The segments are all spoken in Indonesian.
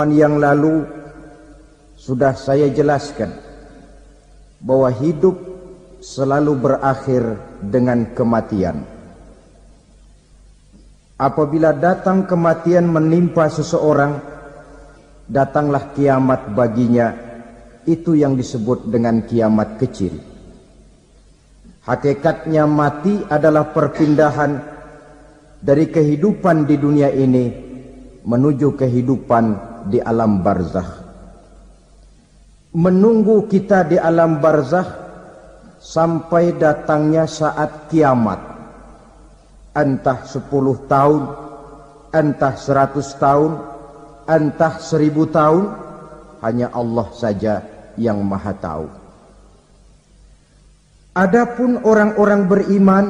yang lalu sudah saya jelaskan bahwa hidup selalu berakhir dengan kematian. Apabila datang kematian menimpa seseorang, datanglah kiamat baginya. Itu yang disebut dengan kiamat kecil. Hakikatnya mati adalah perpindahan dari kehidupan di dunia ini menuju kehidupan di alam barzakh. Menunggu kita di alam barzakh sampai datangnya saat kiamat. Entah 10 tahun, entah 100 tahun, entah 1000 tahun, hanya Allah saja yang maha tahu. Adapun orang-orang beriman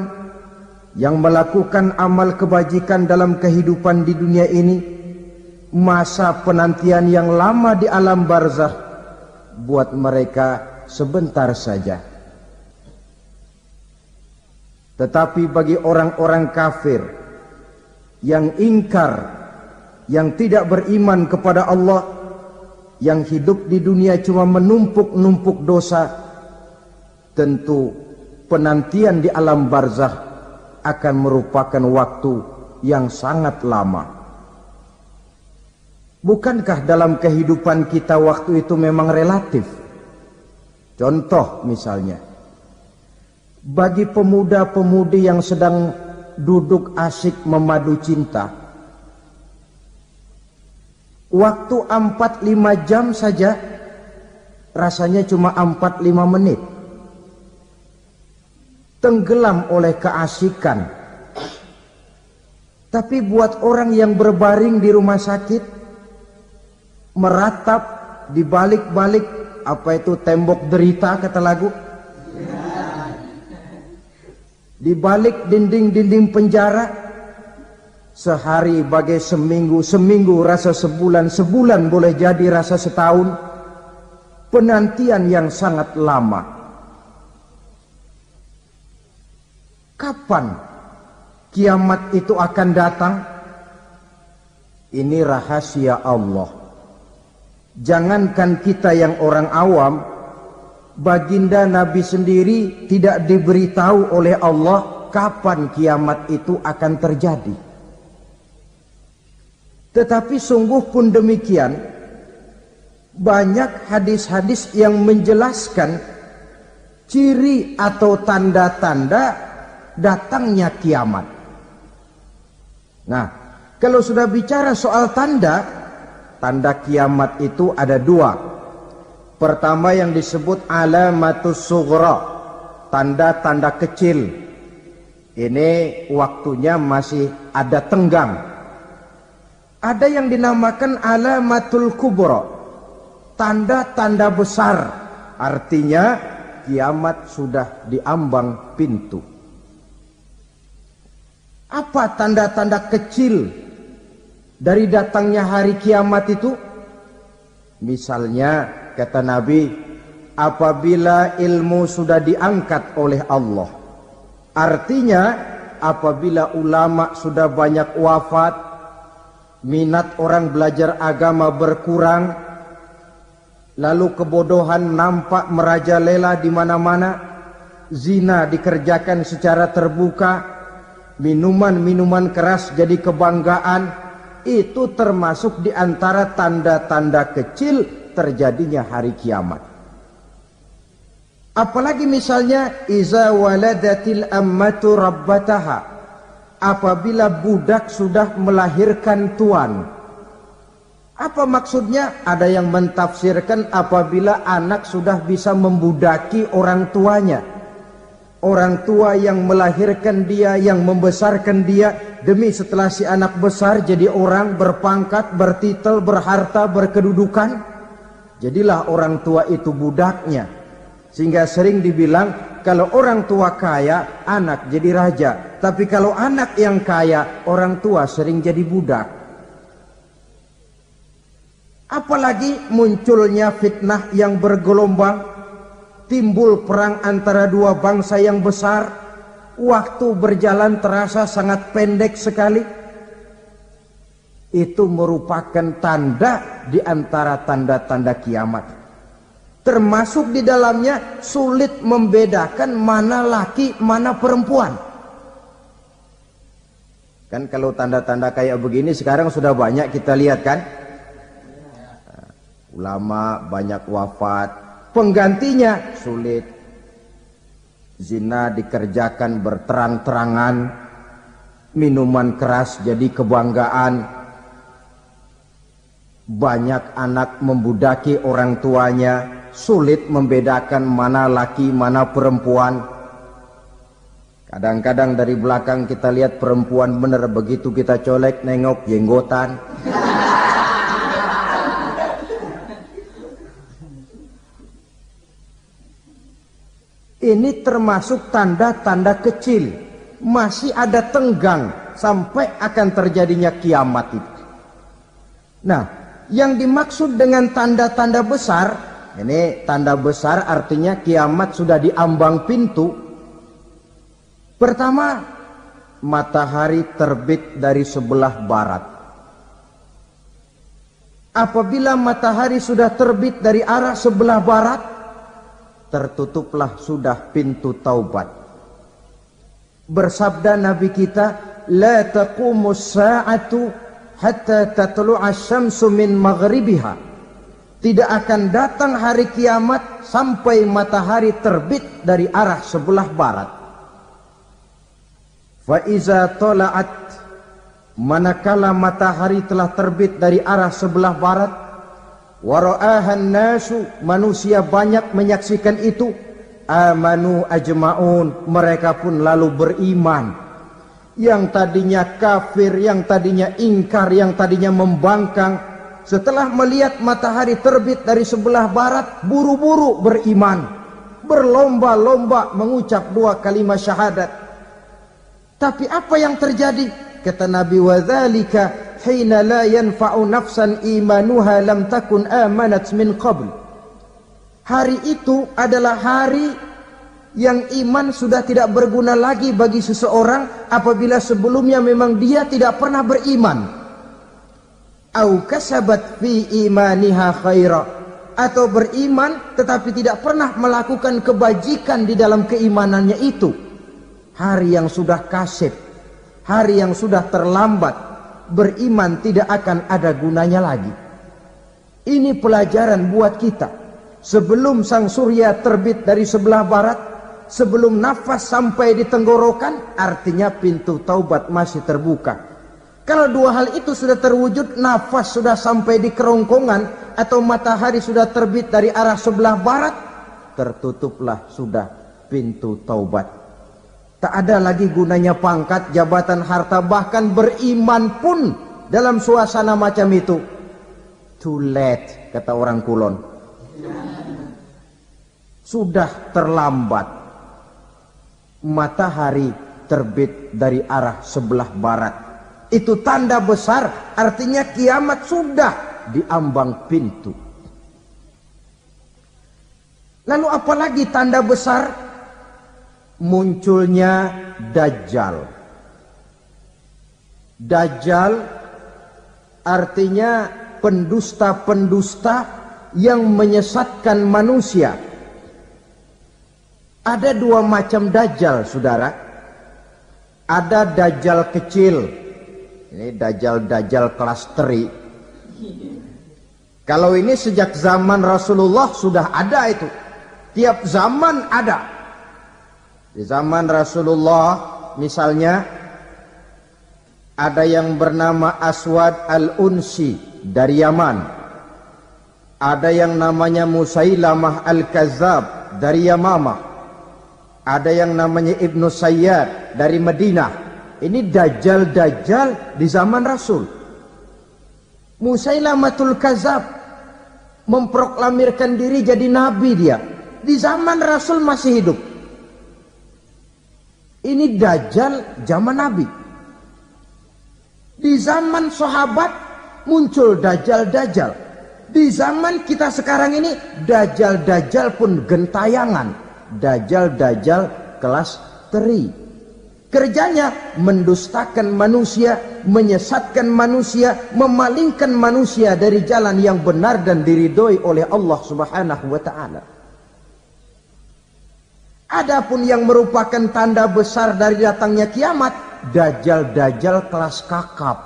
yang melakukan amal kebajikan dalam kehidupan di dunia ini, masa penantian yang lama di alam barzakh buat mereka sebentar saja. Tetapi bagi orang-orang kafir yang ingkar, yang tidak beriman kepada Allah, yang hidup di dunia cuma menumpuk-numpuk dosa, tentu penantian di alam barzakh akan merupakan waktu yang sangat lama. Bukankah dalam kehidupan kita waktu itu memang relatif? Contoh misalnya, bagi pemuda-pemudi yang sedang duduk asik memadu cinta, waktu 4-5 jam saja rasanya cuma 4-5 menit. Tenggelam oleh keasikan. Tapi buat orang yang berbaring di rumah sakit, meratap di balik-balik apa itu tembok derita kata lagu, di balik dinding-dinding penjara, sehari bagai seminggu, seminggu rasa sebulan, sebulan boleh jadi rasa setahun. Penantian yang sangat lama. Kapan kiamat itu akan datang? Ini rahasia Allah. Jangankan kita yang orang awam, baginda Nabi sendiri tidak diberitahu oleh Allah kapan kiamat itu akan terjadi. Tetapi sungguh pun demikian, banyak hadis-hadis yang menjelaskan ciri atau tanda-tanda datangnya kiamat. Nah, kalau sudah bicara soal tanda, tanda kiamat itu ada 2. Pertama yang disebut alamatus sughra, tanda-tanda kecil. Ini waktunya masih ada tenggang. Ada yang dinamakan alamatul kubra, tanda-tanda besar. Artinya kiamat sudah diambang pintu. Apa tanda-tanda kecil dari datangnya hari kiamat itu? Misalnya kata Nabi, apabila ilmu sudah diangkat oleh Allah. Artinya apabila ulama sudah banyak wafat, minat orang belajar agama berkurang, lalu kebodohan nampak merajalela di mana-mana, zina dikerjakan secara terbuka, minuman-minuman keras jadi kebanggaan, itu termasuk di antara tanda-tanda kecil terjadinya hari kiamat. Apalagi misalnya iza waladatil ammatu rabbataha, apabila budak sudah melahirkan tuan. Apa maksudnya? Ada yang mentafsirkan apabila anak sudah bisa membudaki orang tuanya. Orang tua yang melahirkan dia, yang membesarkan dia, demi setelah si anak besar jadi orang berpangkat, bertitel, berharta, berkedudukan, jadilah orang tua itu budaknya. Sehingga sering dibilang kalau orang tua kaya, anak jadi raja. Tapi kalau anak yang kaya, orang tua sering jadi budak. Apalagi munculnya fitnah yang bergelombang, timbul perang antara dua bangsa yang besar, waktu berjalan terasa sangat pendek sekali. Itu merupakan tanda di antara tanda-tanda kiamat. Termasuk di dalamnya sulit membedakan mana laki, mana perempuan. Kan kalau tanda-tanda kayak begini sekarang sudah banyak kita lihat kan. Ulama banyak wafat, penggantinya sulit. Zina dikerjakan berterang-terangan, minuman keras jadi kebanggaan. Banyak anak membudaki orang tuanya, sulit membedakan mana laki mana perempuan. Kadang-kadang dari belakang kita lihat perempuan bener, begitu kita colek nengok jenggotan. Ini termasuk tanda-tanda kecil, masih ada tenggang sampai akan terjadinya kiamat itu. Nah, yang dimaksud dengan tanda-tanda besar, ini tanda besar artinya kiamat sudah di ambang pintu. Pertama, matahari terbit dari sebelah barat. Apabila matahari sudah terbit dari arah sebelah barat, tertutuplah sudah pintu taubat. Bersabda Nabi kita, la taqumus sa'atu hatta tatlu'a syamsu min maghribiha. Tidak akan datang hari kiamat sampai matahari terbit dari arah sebelah barat. Fa iza tala'at, manakala matahari telah terbit dari arah sebelah barat, wa ra'ahan nasu, manusia banyak menyaksikan itu, amanu ajma'un, mereka pun lalu beriman. Yang tadinya kafir, yang tadinya ingkar, yang tadinya membangkang, setelah melihat matahari terbit dari sebelah barat, buru-buru beriman, berlomba-lomba mengucap 2 kalimat syahadat. Tapi apa yang terjadi? Kata Nabi, wadzalika hina la yanfa'u nafsan imanuha lam takun amanat min qabl. Hari itu adalah hari yang iman sudah tidak berguna lagi bagi seseorang apabila sebelumnya memang dia tidak pernah beriman. Au kasabat fi imaniha khaira, atau beriman tetapi tidak pernah melakukan kebajikan di dalam keimanannya itu. Hari yang sudah kasib, hari yang sudah terlambat, beriman tidak akan ada gunanya lagi. Ini pelajaran buat kita. Sebelum sang surya terbit dari sebelah barat, sebelum nafas sampai di tenggorokan, artinya pintu taubat masih terbuka. Kalau 2 hal itu sudah terwujud, nafas sudah sampai di kerongkongan atau matahari sudah terbit dari arah sebelah barat, tertutuplah sudah pintu taubat. Tak ada lagi gunanya pangkat, jabatan, harta, bahkan beriman pun dalam suasana macam itu. Too late, kata orang Kulon. Sudah terlambat. Matahari terbit dari arah sebelah barat. Itu tanda besar, artinya kiamat sudah di ambang pintu. Lalu apalagi tanda besar? Munculnya Dajjal. Dajjal artinya pendusta-pendusta yang menyesatkan manusia. Ada 2 macam Dajjal, saudara. Ada Dajjal kecil. Ini Dajjal kelas teri. Kalau ini sejak zaman Rasulullah sudah ada itu. Tiap zaman ada. Di zaman Rasulullah misalnya ada yang bernama Aswad al-Unsi dari Yaman. Ada yang namanya Musailamah al-Kazzab dari Yamamah. Ada yang namanya Ibnu Sayyad dari Madinah. Ini Dajjal di zaman Rasul. Musailamatul Kazzab memproklamirkan diri jadi nabi dia. Di zaman Rasul masih hidup. Ini Dajjal zaman Nabi. Di zaman sahabat muncul Dajjal. Di zaman kita sekarang ini Dajjal pun gentayangan. Dajjal kelas teri. Kerjanya mendustakan manusia, menyesatkan manusia, memalingkan manusia dari jalan yang benar dan diridhoi oleh Allah Subhanahu wa taala. Adapun yang merupakan tanda besar dari datangnya kiamat, dajjal-dajjal kelas kakap.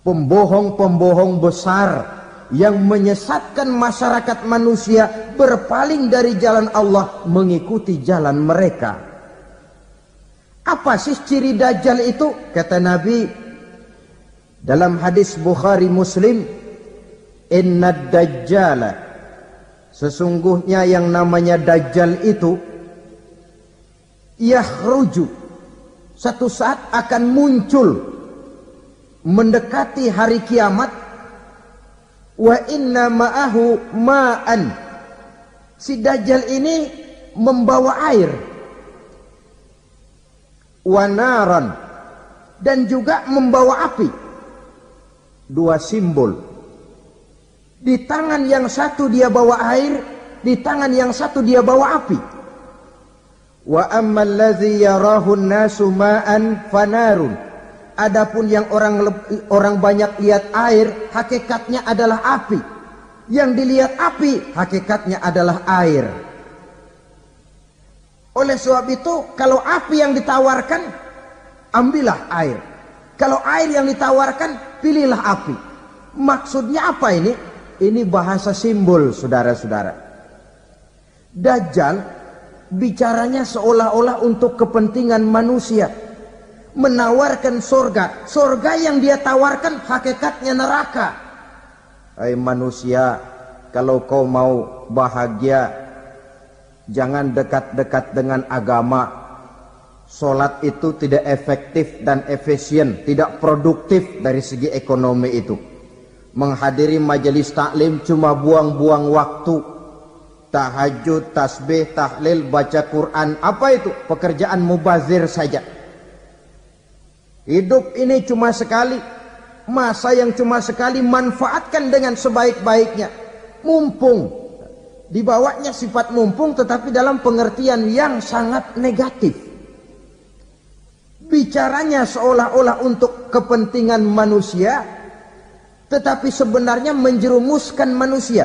Pembohong-pembohong besar yang menyesatkan masyarakat manusia berpaling dari jalan Allah mengikuti jalan mereka. Apa sih ciri dajjal itu? Kata Nabi dalam hadis Bukhari Muslim, "Innad dajjala", sesungguhnya yang namanya dajjal itu yakhruju, satu saat akan muncul mendekati hari kiamat, wa inna ma'ahu ma'an, si dajjal ini membawa air, wanaran, dan juga membawa api. Dua simbol. Di tangan yang satu dia bawa air, di tangan yang satu dia bawa api. Wa ammal ladzi yarahu an-nasu ma'an fanarun. Adapun yang orang banyak lihat air, hakikatnya adalah api. Yang dilihat api, hakikatnya adalah air. Oleh sebab itu, kalau api yang ditawarkan, ambillah air. Kalau air yang ditawarkan, pilihlah api. Maksudnya apa ini? Ini bahasa simbol, saudara-saudara. Dajjal bicaranya seolah-olah untuk kepentingan manusia. Menawarkan surga. Surga yang dia tawarkan hakikatnya neraka. Hai manusia, kalau kau mau bahagia, jangan dekat-dekat dengan agama. Solat itu tidak efektif dan efisien, tidak produktif dari segi ekonomi itu. Menghadiri majelis taklim cuma buang-buang waktu. Tahajud, tasbih, tahlil, baca Quran, apa itu? Pekerjaan mubazir saja. Hidup ini cuma sekali, masa yang cuma sekali, manfaatkan dengan sebaik-baiknya. Mumpung, dibawanya sifat mumpung tetapi dalam pengertian yang sangat negatif. Bicaranya seolah-olah untuk kepentingan manusia, tetapi sebenarnya menjerumuskan manusia.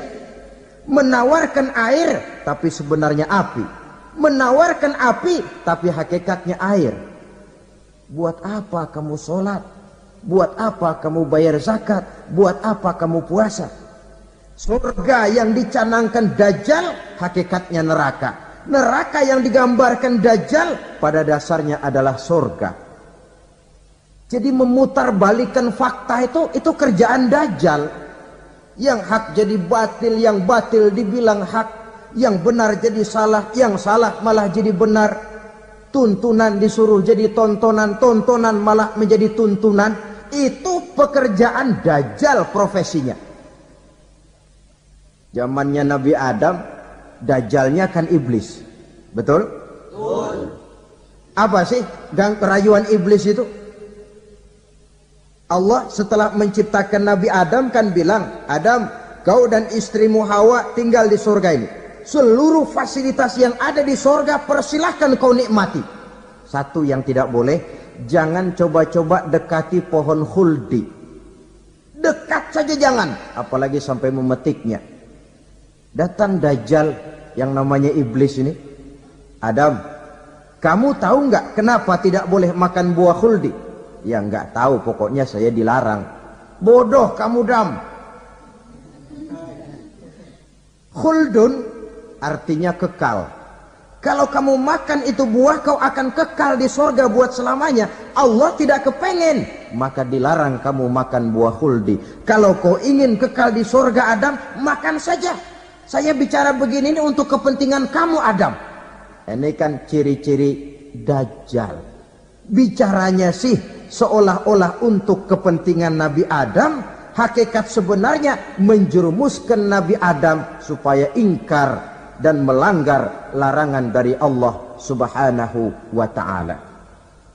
Menawarkan air, tapi sebenarnya api. Menawarkan api, tapi hakikatnya air. Buat apa kamu sholat? Buat apa kamu bayar zakat? Buat apa kamu puasa? Surga yang dicanangkan Dajjal, hakikatnya neraka. Neraka yang digambarkan Dajjal, pada dasarnya adalah surga. Jadi memutarbalikkan fakta itu kerjaan Dajjal. Yang hak jadi batil, yang batil dibilang hak, yang benar jadi salah, yang salah malah jadi benar. Tuntunan disuruh jadi tontonan, tontonan malah menjadi tuntunan. Itu pekerjaan Dajjal profesinya. Zamannya Nabi Adam, Dajjalnya kan iblis. Betul? Betul. Apa sih rayuan iblis itu? Allah setelah menciptakan Nabi Adam kan bilang, Adam, kau dan istrimu Hawa tinggal di surga ini. Seluruh fasilitas yang ada di surga persilahkan kau nikmati. Satu yang tidak boleh, jangan coba-coba dekati pohon khuldi. Dekat saja jangan, apalagi sampai memetiknya. Datang Dajjal yang namanya iblis ini. Adam, kamu tahu nggak kenapa tidak boleh makan buah khuldi? Ya nggak tahu, pokoknya saya dilarang. Bodoh kamu Dam. Khuldun artinya kekal. Kalau kamu makan itu buah, kau akan kekal di surga buat selamanya. Allah tidak kepengen, maka dilarang kamu makan buah khuldi. Kalau kau ingin kekal di surga Adam, makan saja. Saya bicara begini ini untuk kepentingan kamu Adam. Ini kan ciri-ciri Dajjal. Bicaranya sih seolah-olah untuk kepentingan Nabi Adam, hakikat sebenarnya menjerumuskan Nabi Adam supaya ingkar dan melanggar larangan dari Allah Subhanahu wa ta'ala.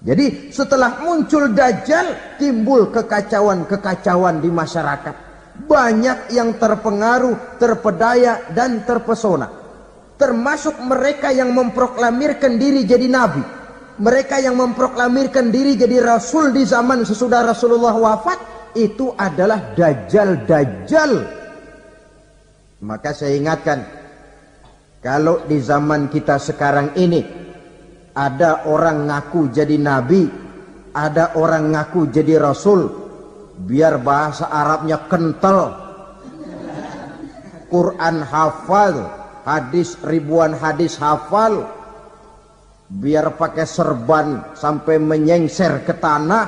Jadi setelah muncul Dajjal, timbul kekacauan-kekacauan di masyarakat. Banyak yang terpengaruh, terpedaya dan terpesona. Termasuk mereka yang memproklamirkan diri jadi nabi. mereka yang memproklamirkan diri jadi rasul di zaman sesudah Rasulullah wafat, itu adalah dajjal-dajjal. Maka saya ingatkan, kalau di zaman kita sekarang ini ada orang ngaku jadi nabi, ada orang ngaku jadi rasul, biar bahasa Arabnya kental, Quran hafal, hadis ribuan hadis hafal, biar pakai serban sampai menyengser ke tanah,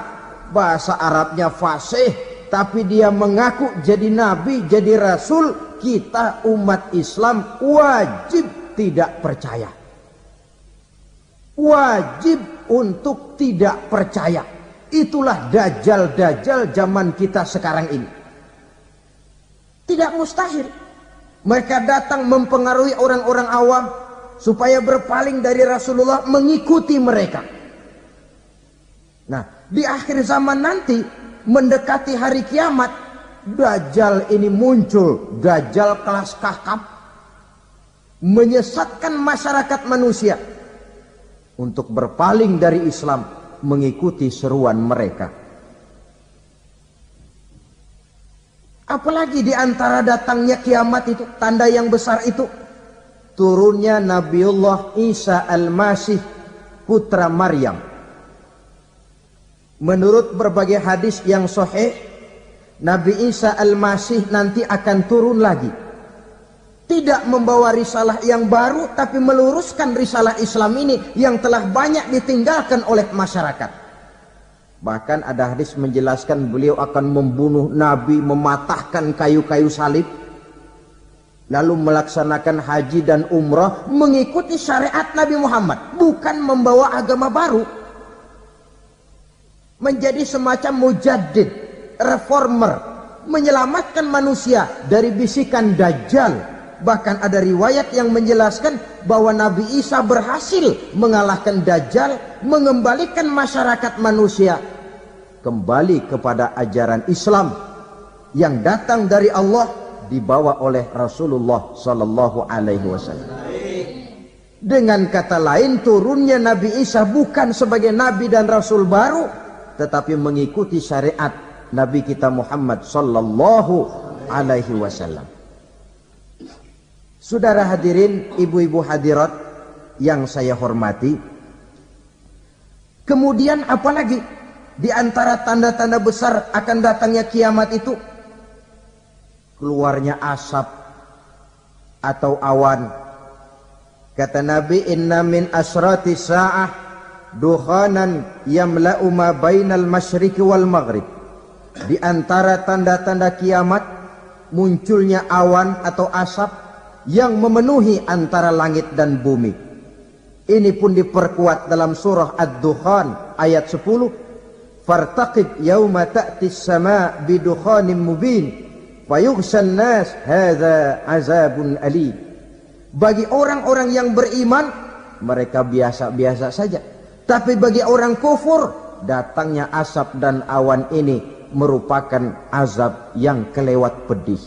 bahasa Arabnya fasih, tapi dia mengaku jadi nabi, jadi rasul, kita umat Islam wajib tidak percaya. Wajib untuk tidak percaya. Itulah dajjal-dajjal zaman kita sekarang ini. Tidak mustahil mereka datang mempengaruhi orang-orang awam supaya berpaling dari Rasulullah, mengikuti mereka. Nah, di akhir zaman nanti, mendekati hari kiamat, dajjal ini muncul, dajjal kelas kakap, menyesatkan masyarakat manusia untuk berpaling dari Islam, mengikuti seruan mereka. Apalagi di antara datangnya kiamat itu, tanda yang besar itu, turunnya Nabiullah Isa Al-Masih, putra Maryam. Menurut berbagai hadis yang sahih, Nabi Isa Al-Masih nanti akan turun lagi. Tidak membawa risalah yang baru, tapi meluruskan risalah Islam ini yang telah banyak ditinggalkan oleh masyarakat. Bahkan ada hadis menjelaskan beliau akan membunuh Nabi, mematahkan kayu-kayu salib, lalu melaksanakan haji dan umrah mengikuti syariat Nabi Muhammad, bukan membawa agama baru. Menjadi semacam mujaddid, reformer, menyelamatkan manusia dari bisikan dajjal. Bahkan ada riwayat yang menjelaskan bahwa Nabi Isa berhasil mengalahkan dajjal, mengembalikan masyarakat manusia kembali kepada ajaran Islam yang datang dari Allah, dibawa oleh Rasulullah sallallahu alaihi wasallam. Dengan kata lain, turunnya Nabi Isa bukan sebagai nabi dan rasul baru, tetapi mengikuti syariat Nabi kita Muhammad sallallahu alaihi wasallam. Saudara hadirin, ibu-ibu hadirat yang saya hormati, kemudian apalagi di antara tanda-tanda besar akan datangnya kiamat itu? Keluarnya asap atau awan. Kata Nabi, inna min asrati sa'ah dukhanan yamla'u ma bainal masyriqi wal maghrib. Di antara tanda-tanda kiamat, munculnya awan atau asap yang memenuhi antara langit dan bumi. Ini pun diperkuat dalam surah Ad-Dukhan ayat 10. Fartaqib yauma ta'tis sama' bidukhanin mubin fayughshan nas hadza azabun alim. Bagi orang-orang yang beriman, mereka biasa-biasa saja. Tapi bagi orang kufur, datangnya asap dan awan ini merupakan azab yang kelewat pedih.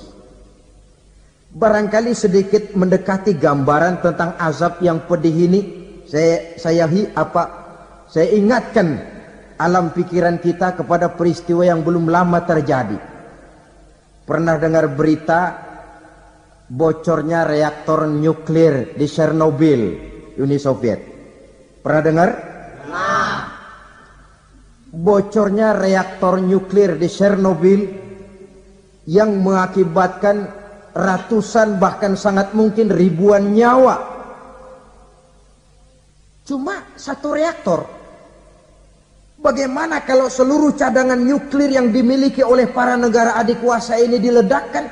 Barangkali sedikit mendekati gambaran tentang azab yang pedih ini, saya ingatkan alam pikiran kita kepada peristiwa yang belum lama terjadi. Pernah dengar berita bocornya reaktor nuklir di Chernobyl, Uni Soviet? Pernah dengar? Nah. Bocornya reaktor nuklir di Chernobyl yang mengakibatkan ratusan bahkan sangat mungkin ribuan nyawa. Cuma satu reaktor. Bagaimana kalau seluruh cadangan nuklir yang dimiliki oleh para negara adik kuasa ini diledakkan?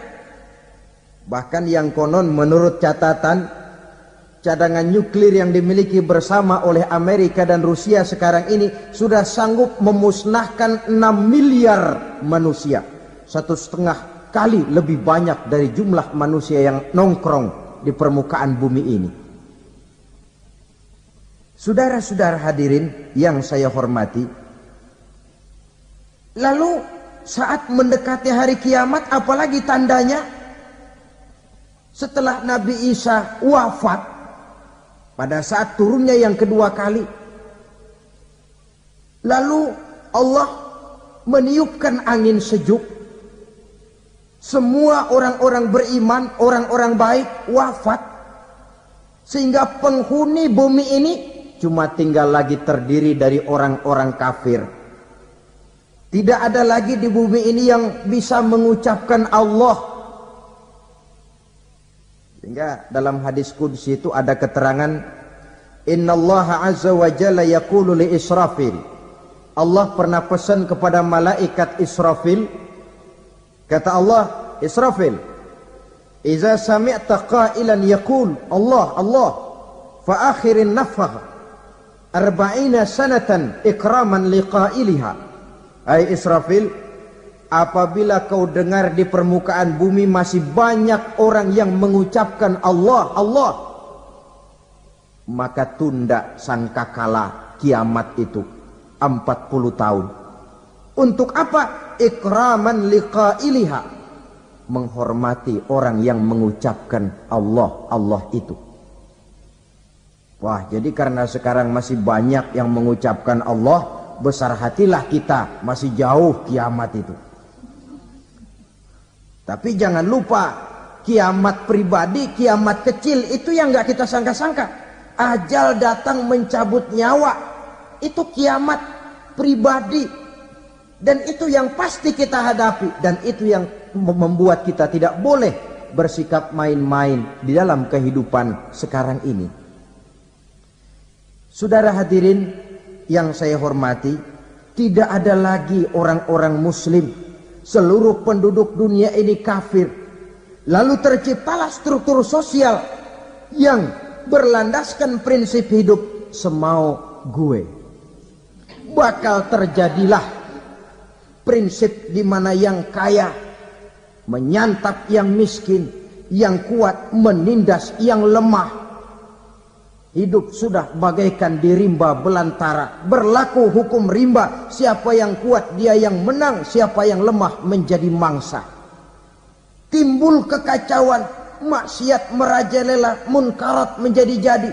Bahkan yang konon menurut catatan, cadangan nuklir yang dimiliki bersama oleh Amerika dan Rusia sekarang ini sudah sanggup memusnahkan 6 miliar manusia. 1,5 kali lebih banyak dari jumlah manusia yang nongkrong di permukaan bumi ini. Saudara-saudara hadirin yang saya hormati, lalu saat mendekati hari kiamat, apalagi tandanya? Setelah Nabi Isa wafat, pada saat turunnya yang kedua kali, Lalu Allah meniupkan angin sejuk. Semua orang-orang beriman, orang-orang baik wafat. Sehingga penghuni bumi ini cuma tinggal lagi terdiri dari orang-orang kafir. Tidak ada lagi di bumi ini yang bisa mengucapkan Allah. Sehingga dalam hadis qudsi itu ada keterangan, Innallaha azza wa jalla yaqulu li Israfil. Allah pernah pesan kepada malaikat Israfil. Kata Allah, Israfil, Iza sami'ta qailan yaqul Allah Allah fa akhirin nafakh 40 sanatan ikraman liqailiha. Hai Israfil, apabila kau dengar di permukaan bumi masih banyak orang yang mengucapkan Allah Allah, maka tunda sangkakala kiamat itu 40 tahun. Untuk apa? Ikraman liqailiha, menghormati orang yang mengucapkan Allah Allah itu. Wah, jadi karena sekarang masih banyak yang mengucapkan Allah, besar hatilah kita, masih jauh kiamat itu. Tapi jangan lupa, kiamat pribadi, kiamat kecil itu yang nggak kita sangka-sangka. Ajal datang mencabut nyawa, itu kiamat pribadi. Dan itu yang pasti kita hadapi. Dan itu yang membuat kita tidak boleh bersikap main-main di dalam kehidupan sekarang ini. Saudara hadirin yang saya hormati, tidak ada lagi orang-orang muslim. Seluruh penduduk dunia ini kafir. Lalu terciptalah struktur sosial yang berlandaskan prinsip hidup semau gue. Bakal terjadilah prinsip di mana yang kaya menyantap yang miskin, yang kuat menindas yang lemah. Hidup sudah bagaikan di rimba belantara, berlaku hukum rimba. Siapa yang kuat dia yang menang, siapa yang lemah menjadi mangsa. Timbul kekacauan, maksiat merajalela, munkarat menjadi-jadi,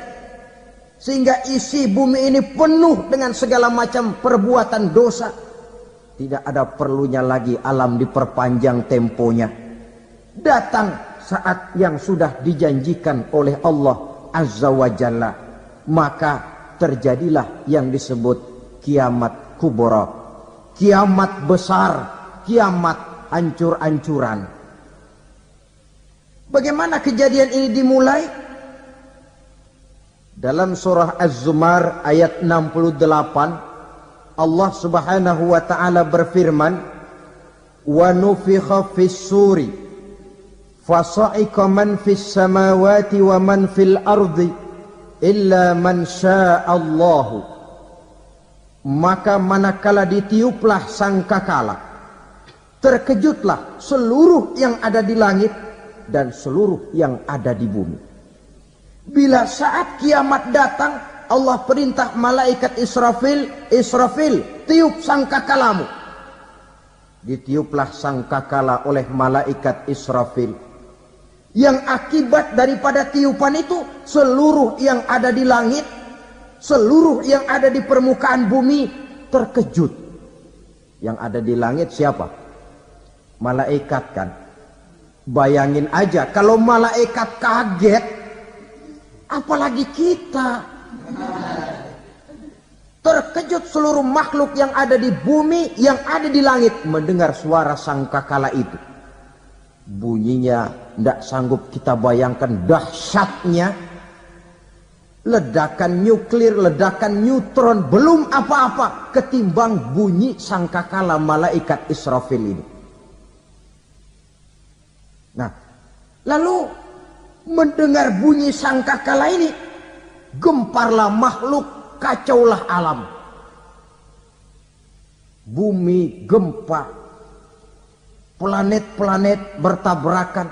sehingga isi bumi ini penuh dengan segala macam perbuatan dosa. Tidak ada perlunya lagi alam diperpanjang temponya. Datang saat yang sudah dijanjikan oleh Allah Azza wa Jalla, maka terjadilah yang disebut kiamat kubra, kiamat besar, kiamat hancur-hancuran. Bagaimana kejadian ini dimulai? Dalam surah Az-Zumar ayat 68, Allah Subhanahu wa taala berfirman, "Wa nufikha fis-suri fasa'iqa man fis samawati wa man fil ardi illa man sya'allahu." Maka manakala ditiuplah sangkakala, terkejutlah seluruh yang ada di langit dan seluruh yang ada di bumi. Bila saat kiamat datang, Allah perintah malaikat Israfil, Israfil, tiup sangkakalamu. Ditiuplah sangkakala oleh malaikat Israfil. Yang akibat daripada tiupan itu, seluruh yang ada di langit, seluruh yang ada di permukaan bumi terkejut. Yang ada di langit siapa? Malaikat kan. Bayangin aja kalau malaikat kaget, apalagi kita. Terkejut seluruh makhluk yang ada di bumi, yang ada di langit mendengar suara sangkakala itu. Bunyinya tidak sanggup kita bayangkan dahsyatnya. Ledakan nuklir, ledakan neutron, belum apa-apa ketimbang bunyi sangkakala malaikat Israfil ini. Nah, lalu mendengar bunyi sangkakala ini, gemparlah makhluk, kacaulah alam. Bumi gempa, planet-planet bertabrakan,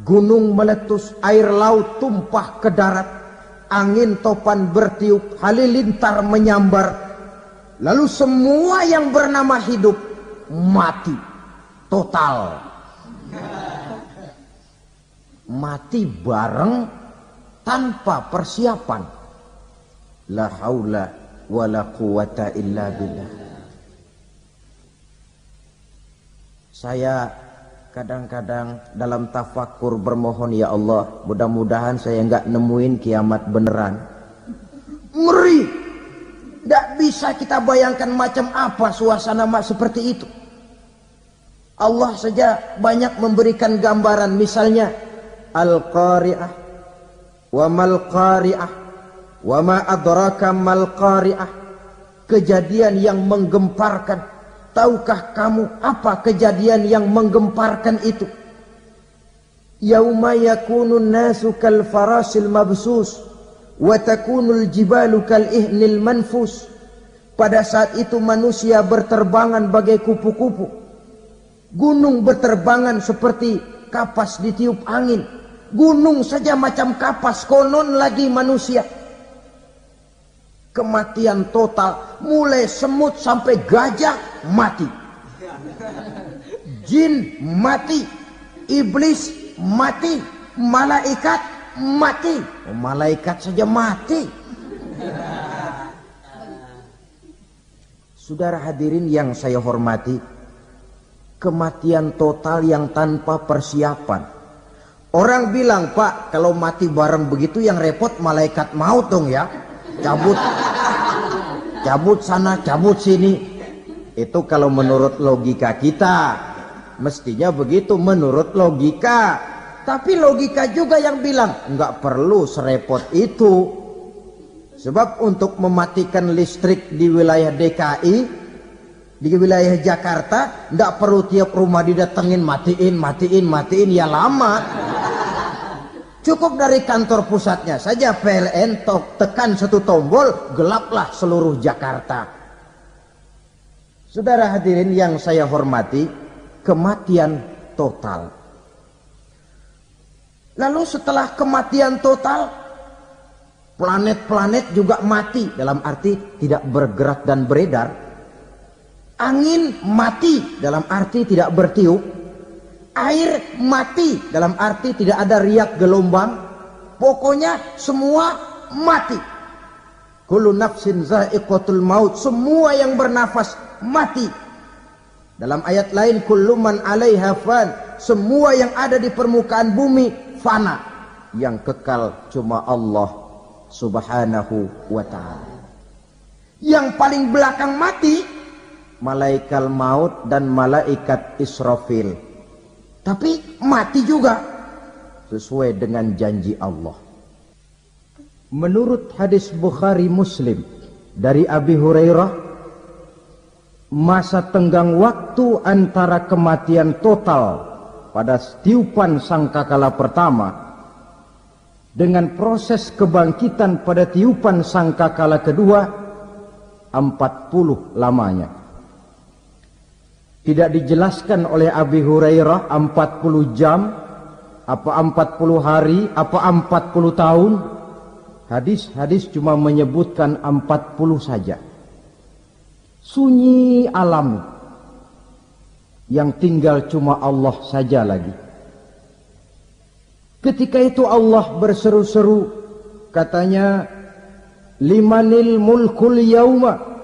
gunung meletus, air laut tumpah ke darat, angin topan bertiup, halilintar menyambar. Lalu semua yang bernama hidup mati total. Mati bareng tanpa persiapan. La haula wala quwata illa billah. Saya kadang-kadang dalam tafakur bermohon, ya Allah, mudah-mudahan saya enggak nemuin kiamat beneran. Ngeri. Tidak bisa kita bayangkan macam apa suasana seperti itu. Allah saja banyak memberikan gambaran, misalnya Al-Qari'ah, wa mal qari'ah, wa ma adraka mal qari'ah. Kejadian yang menggemparkan. Tahukah kamu apa kejadian yang menggemparkan itu? Yauma yakunun nasu kal farasil mabsus wa takunul jibalu kal ihnil manfus. Pada saat itu manusia berterbangan bagai kupu-kupu. Gunung berterbangan seperti kapas ditiup angin. Gunung saja macam kapas, konon lagi manusia. Kematian total, mulai semut sampai gajah mati, jin mati, iblis mati, malaikat mati. Malaikat saja mati. Saudara hadirin yang saya hormati, kematian total yang tanpa persiapan. Orang bilang, Pak, kalau mati bareng begitu yang repot malaikat maut dong ya. Cabut sana, cabut sini. Itu kalau menurut logika kita, mestinya begitu menurut logika. Tapi logika juga yang bilang nggak perlu serepot itu. Sebab untuk mematikan listrik di wilayah DKI, di wilayah Jakarta, nggak perlu tiap rumah didatengin matiin ya lama. Cukup dari kantor pusatnya saja PLN tekan satu tombol, gelaplah seluruh Jakarta. Saudara hadirin yang saya hormati, kematian total. Lalu setelah kematian total, planet-planet juga mati, dalam arti tidak bergerak dan beredar. Angin mati, dalam arti tidak bertiup. Air mati, dalam arti tidak ada riak gelombang. Pokoknya semua mati. Kullu nafsin za'iqatul maut. Semua yang bernafas mati. Dalam ayat lain, kullu man 'alaiha fan. Semua yang ada di permukaan bumi fana. Yang kekal cuma Allah subhanahu wa ta'ala. Yang paling belakang mati, malaikat maut dan malaikat Israfil. Tapi mati juga sesuai dengan janji Allah. Menurut hadis Bukhari Muslim dari Abi Hurairah, masa tenggang waktu antara kematian total pada tiupan sangkakala pertama dengan proses kebangkitan pada tiupan sangkakala kedua 40 lamanya. Tidak dijelaskan oleh Abi Hurairah 40 jam, apa 40 hari, apa 40 tahun. Hadis-hadis cuma menyebutkan 40 saja. Sunyi alam, yang tinggal cuma Allah saja lagi. Ketika itu Allah berseru-seru, katanya, limanil mulkul yauma.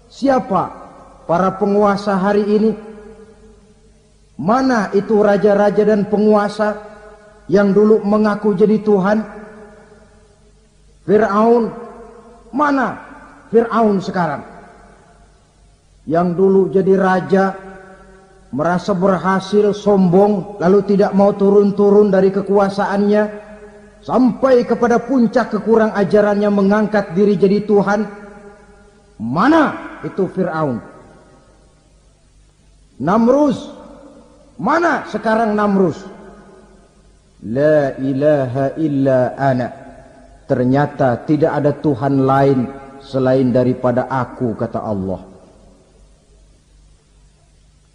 Siapa para penguasa hari ini? Mana itu raja-raja dan penguasa yang dulu mengaku jadi Tuhan? Fir'aun. Mana Fir'aun sekarang? Yang dulu jadi raja, merasa berhasil, sombong, lalu tidak mau turun-turun dari kekuasaannya, sampai kepada puncak kekurang ajarannya mengangkat diri jadi Tuhan. Mana itu Fir'aun? Namrus. Mana sekarang Namrus? La ilaha illa ana. Ternyata tidak ada Tuhan lain selain daripada aku, kata Allah.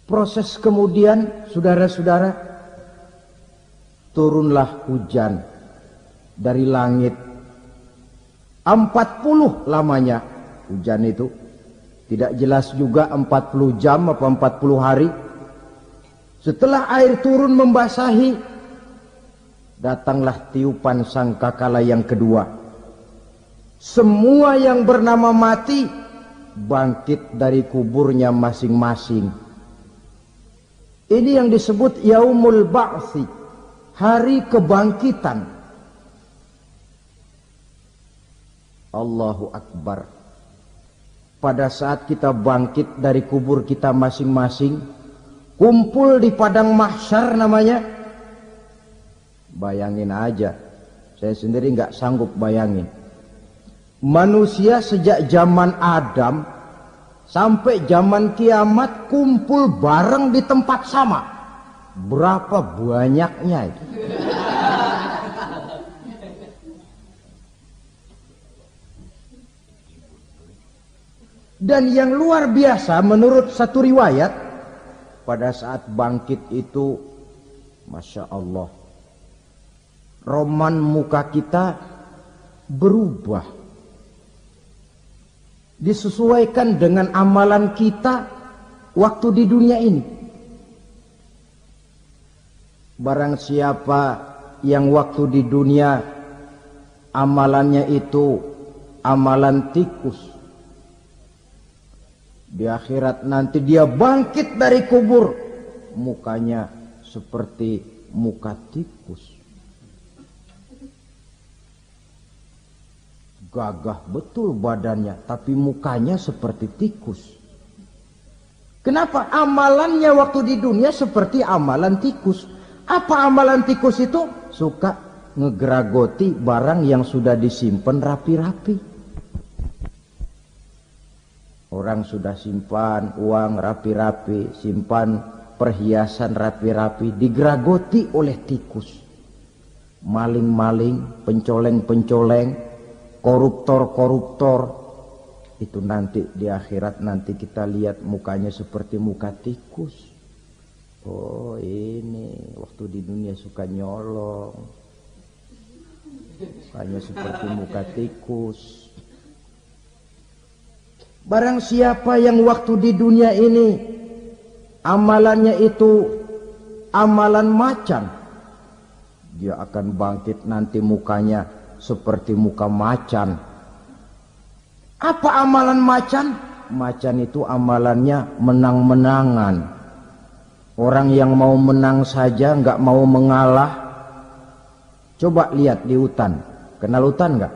Proses kemudian, saudara-saudara, turunlah hujan dari langit. 40 lamanya hujan itu. Tidak jelas juga 40 jam apa 40 hari. Setelah air turun membasahi, datanglah tiupan sangkakala yang kedua. Semua yang bernama mati bangkit dari kuburnya masing-masing. Ini yang disebut yaumul ba'tsi, hari kebangkitan. Allahu Akbar. Pada saat kita bangkit dari kubur kita masing-masing, kumpul di padang mahsyar namanya. Bayangin aja, saya sendiri nggak sanggup bayangin. Manusia sejak zaman Adam sampai zaman kiamat kumpul bareng di tempat sama. Berapa banyaknya itu? Dan yang luar biasa menurut satu riwayat, pada saat bangkit itu, Masya Allah, roman muka kita berubah, disesuaikan dengan amalan kita waktu di dunia ini. Barang siapa yang waktu di dunia amalannya itu amalan tikus, di akhirat nanti dia bangkit dari kubur, mukanya seperti muka tikus. Gagah betul badannya, tapi mukanya seperti tikus. Kenapa? Amalannya waktu di dunia seperti amalan tikus. Apa amalan tikus itu? Suka ngegeragoti barang yang sudah disimpan rapi-rapi. Orang sudah simpan uang rapi-rapi, simpan perhiasan rapi-rapi, digeragoti oleh tikus. Maling-maling, pencoleng-pencoleng, koruptor-koruptor. Itu nanti di akhirat nanti kita lihat mukanya seperti muka tikus. Oh ini waktu di dunia suka nyolong, mukanya seperti muka tikus. Barang siapa yang waktu di dunia ini amalannya itu amalan macan, dia akan bangkit nanti mukanya seperti muka macan. Apa amalan macan? Macan itu amalannya menang-menangan. Orang yang mau menang saja nggak mau mengalah. Coba lihat di hutan, kenal hutan nggak?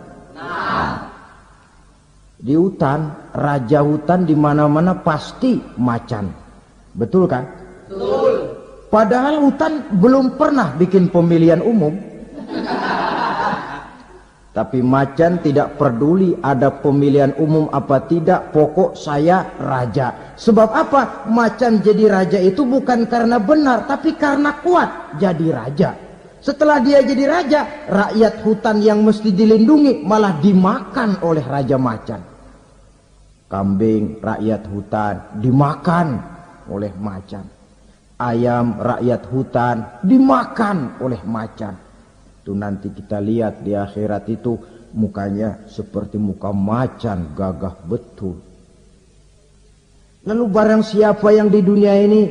Di hutan, raja hutan di mana-mana pasti macan. Betul kan? Betul. Padahal hutan belum pernah bikin pemilihan umum. Tapi macan tidak peduli ada pemilihan umum apa tidak, pokok saya raja. Sebab apa? Macan jadi raja itu bukan karena benar, tapi karena kuat jadi raja. Setelah dia jadi raja, rakyat hutan yang mesti dilindungi malah dimakan oleh raja macan. Kambing rakyat hutan dimakan oleh macan. Ayam rakyat hutan dimakan oleh macan. Itu nanti kita lihat di akhirat itu mukanya seperti muka macan, gagah betul. Lalu barang siapa yang di dunia ini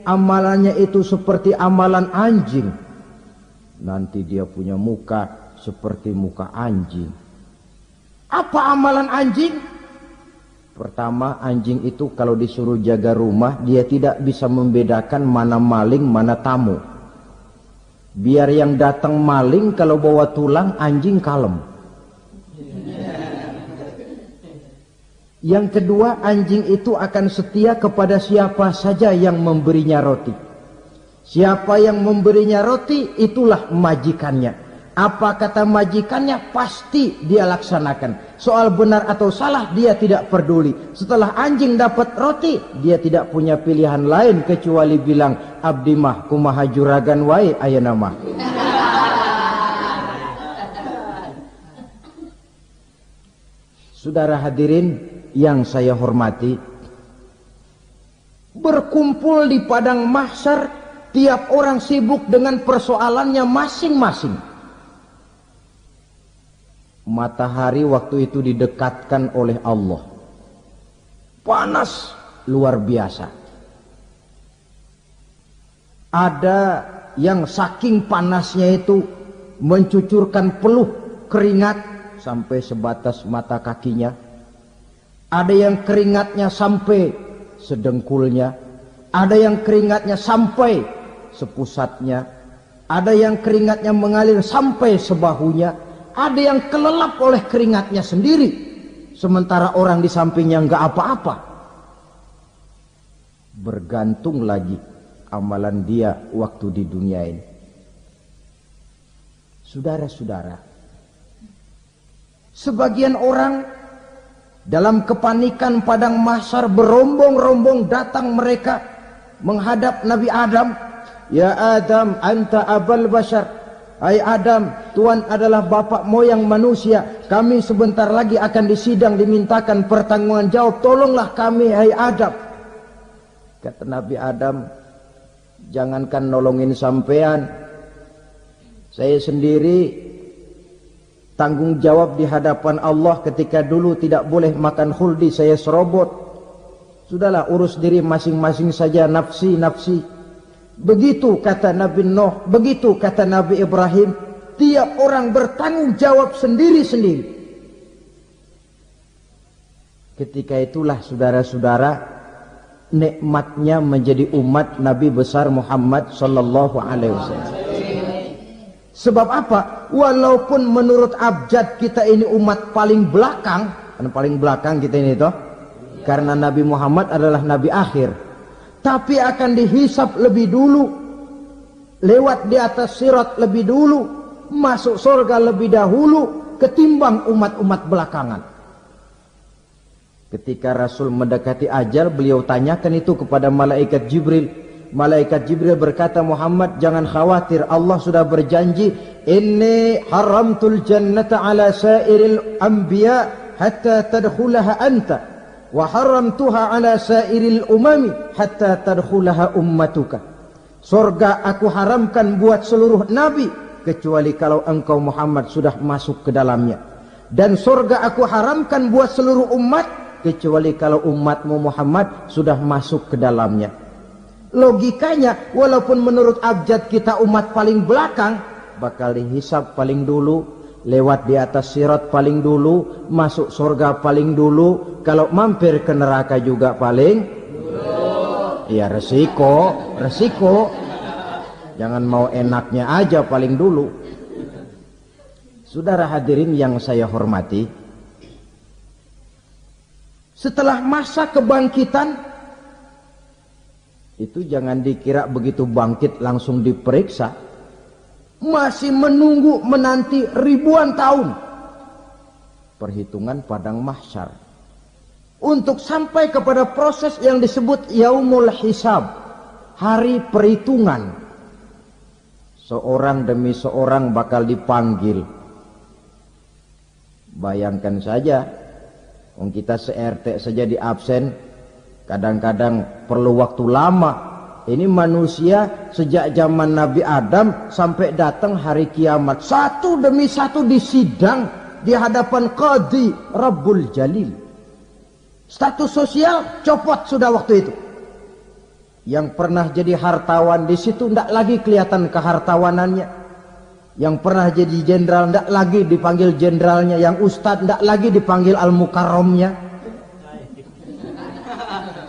amalannya itu seperti amalan anjing, nanti dia punya muka seperti muka anjing. Apa amalan anjing? Pertama, anjing itu kalau disuruh jaga rumah, dia tidak bisa membedakan mana maling, mana tamu. Biar yang datang maling, kalau bawa tulang, anjing kalem. Yang kedua, anjing itu akan setia kepada siapa saja yang memberinya roti. Siapa yang memberinya roti, itulah majikannya. Apa kata majikannya, pasti dia laksanakan. Soal benar atau salah, dia tidak peduli. Setelah anjing dapat roti, dia tidak punya pilihan lain kecuali bilang, abdi mah kumaha juragan wae ayeuna mah. Saudara hadirin yang saya hormati, berkumpul di padang mahsyar, tiap orang sibuk dengan persoalannya masing-masing. Matahari waktu itu didekatkan oleh Allah. Panas luar biasa. Ada yang saking panasnya itu mencucurkan peluh keringat sampai sebatas mata kakinya, ada yang keringatnya sampai sedengkulnya, ada yang keringatnya sampai sepusatnya, ada yang keringatnya mengalir sampai sebahunya, ada yang kelelap oleh keringatnya sendiri, sementara orang di sampingnya enggak apa-apa. Bergantung lagi amalan dia waktu di dunia ini. Saudara-saudara, sebagian orang dalam kepanikan padang mahsyar berombong-rombong datang mereka menghadap Nabi Adam. Ya Adam, anta abal bashar. Hai Adam, Tuhan adalah bapak moyang manusia. Kami sebentar lagi akan disidang, dimintakan pertanggungan jawab. Tolonglah kami, hai Adam. Kata Nabi Adam, jangankan nolongin sampean, saya sendiri tanggung jawab di hadapan Allah ketika dulu tidak boleh makan khuldi, saya serobot. Sudahlah, urus diri masing-masing saja, nafsi. Begitu kata Nabi Nuh, begitu kata Nabi Ibrahim. Tiap orang bertanggung jawab sendiri-sendiri. Ketika itulah saudara-saudara, nikmatnya menjadi umat Nabi besar Muhammad sallallahu alaihi wasallam. Sebab apa? Walaupun menurut abjad kita ini umat paling belakang, kan paling belakang kita ini toh, karena Nabi Muhammad adalah Nabi akhir, tapi akan dihisap lebih dulu, lewat di atas sirat lebih dulu, masuk surga lebih dahulu ketimbang umat-umat belakangan. Ketika Rasul mendekati ajal, beliau tanyakan itu kepada malaikat Jibril. Malaikat Jibril berkata, Muhammad jangan khawatir, Allah sudah berjanji, inni haramtul jannata ala sairil anbiya hatta tadkhulaha anta, wa haramtuha ala sairil umami hatta tadkhulaha ummatuka. Surga aku haramkan buat seluruh nabi kecuali kalau engkau Muhammad sudah masuk ke dalamnya, dan surga aku haramkan buat seluruh umat kecuali kalau umatmu Muhammad sudah masuk ke dalamnya. Logikanya, walaupun menurut abjad kita umat paling belakang, bakal dihisap paling dulu, lewat di atas sirat paling dulu, masuk surga paling dulu, kalau mampir ke neraka juga paling dulu. Ya resiko. Jangan mau enaknya aja paling dulu. Saudara hadirin yang saya hormati, setelah masa kebangkitan itu jangan dikira begitu bangkit langsung diperiksa, masih menunggu menanti ribuan tahun perhitungan padang mahsyar untuk sampai kepada proses yang disebut yaumul hisab, hari perhitungan. Seorang demi seorang bakal dipanggil. Bayangkan saja, kita se-RT saja di absen, kadang-kadang perlu waktu lama. Ini manusia sejak zaman Nabi Adam sampai datang hari kiamat, satu demi satu disidang di hadapan Qadhi Rabbul Jalil. Status sosial copot sudah waktu itu. Yang pernah jadi hartawan di situ tidak lagi kelihatan kehartawanannya. Yang pernah jadi jenderal tidak lagi dipanggil jenderalnya, yang ustadz tidak lagi dipanggil al-mukarramnya.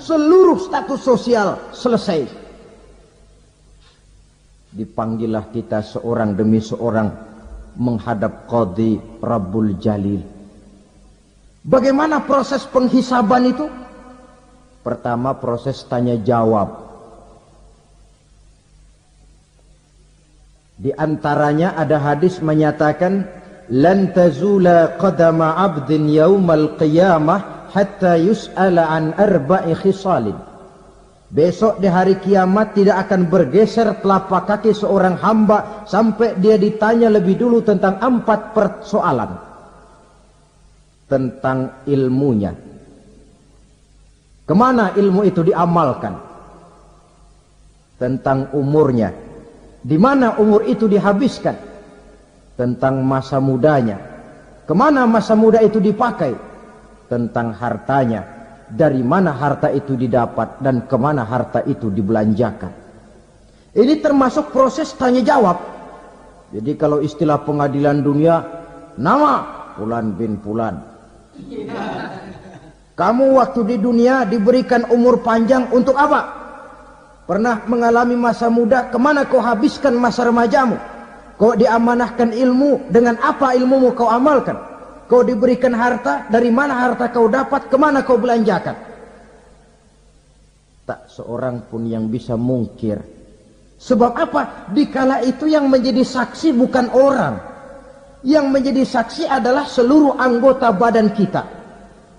Seluruh status sosial selesai. Dipanggillah kita seorang demi seorang menghadap Qadhi Rabbul Jalil. Bagaimana proses penghisaban itu? Pertama, proses tanya jawab. Di antaranya ada hadis menyatakan, lan tazula qadama 'abdin yaumal qiyamah hatta yus'ala an arba'i khisalin. Besok di hari kiamat tidak akan bergeser telapak kaki seorang hamba sampai dia ditanya lebih dulu tentang 4 persoalan. Tentang ilmunya. Kemana ilmu itu diamalkan? Tentang umurnya. Di mana umur itu dihabiskan? Tentang masa mudanya. Kemana masa muda itu dipakai? Tentang hartanya. Dari mana harta itu didapat dan kemana harta itu dibelanjakan. Ini termasuk proses tanya jawab. Jadi kalau istilah pengadilan dunia, nama Fulan bin Fulan. Kamu waktu di dunia diberikan umur panjang untuk apa? Pernah mengalami masa muda, kemana kau habiskan masa remajamu? Kau diamanahkan ilmu, dengan apa ilmumu kau amalkan? Kau diberikan harta, dari mana harta kau dapat, kemana kau belanjakan? Tak seorang pun yang bisa mungkir. Sebab apa? Dikala itu yang menjadi saksi bukan orang. Yang menjadi saksi adalah seluruh anggota badan kita.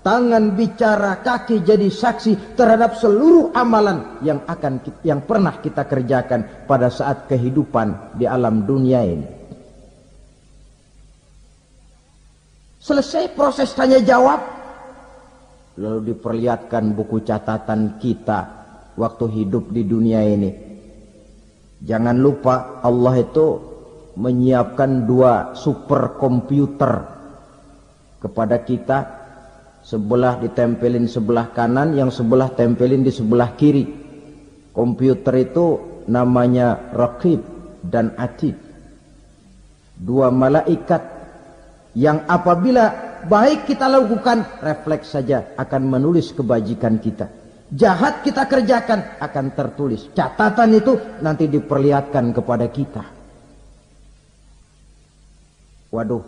Tangan bicara, kaki jadi saksi terhadap seluruh amalan yang pernah kita kerjakan pada saat kehidupan di alam dunia ini. Selesai proses tanya jawab, lalu diperlihatkan buku catatan kita waktu hidup di dunia ini. Jangan lupa Allah itu menyiapkan 2 superkomputer kepada kita. Sebelah ditempelin sebelah kanan, yang sebelah tempelin di sebelah kiri. Komputer itu namanya Raqib dan Atid. 2 malaikat yang apabila baik kita lakukan, refleks saja akan menulis kebajikan kita. Jahat kita kerjakan akan tertulis. Catatan itu nanti diperlihatkan kepada kita. Waduh,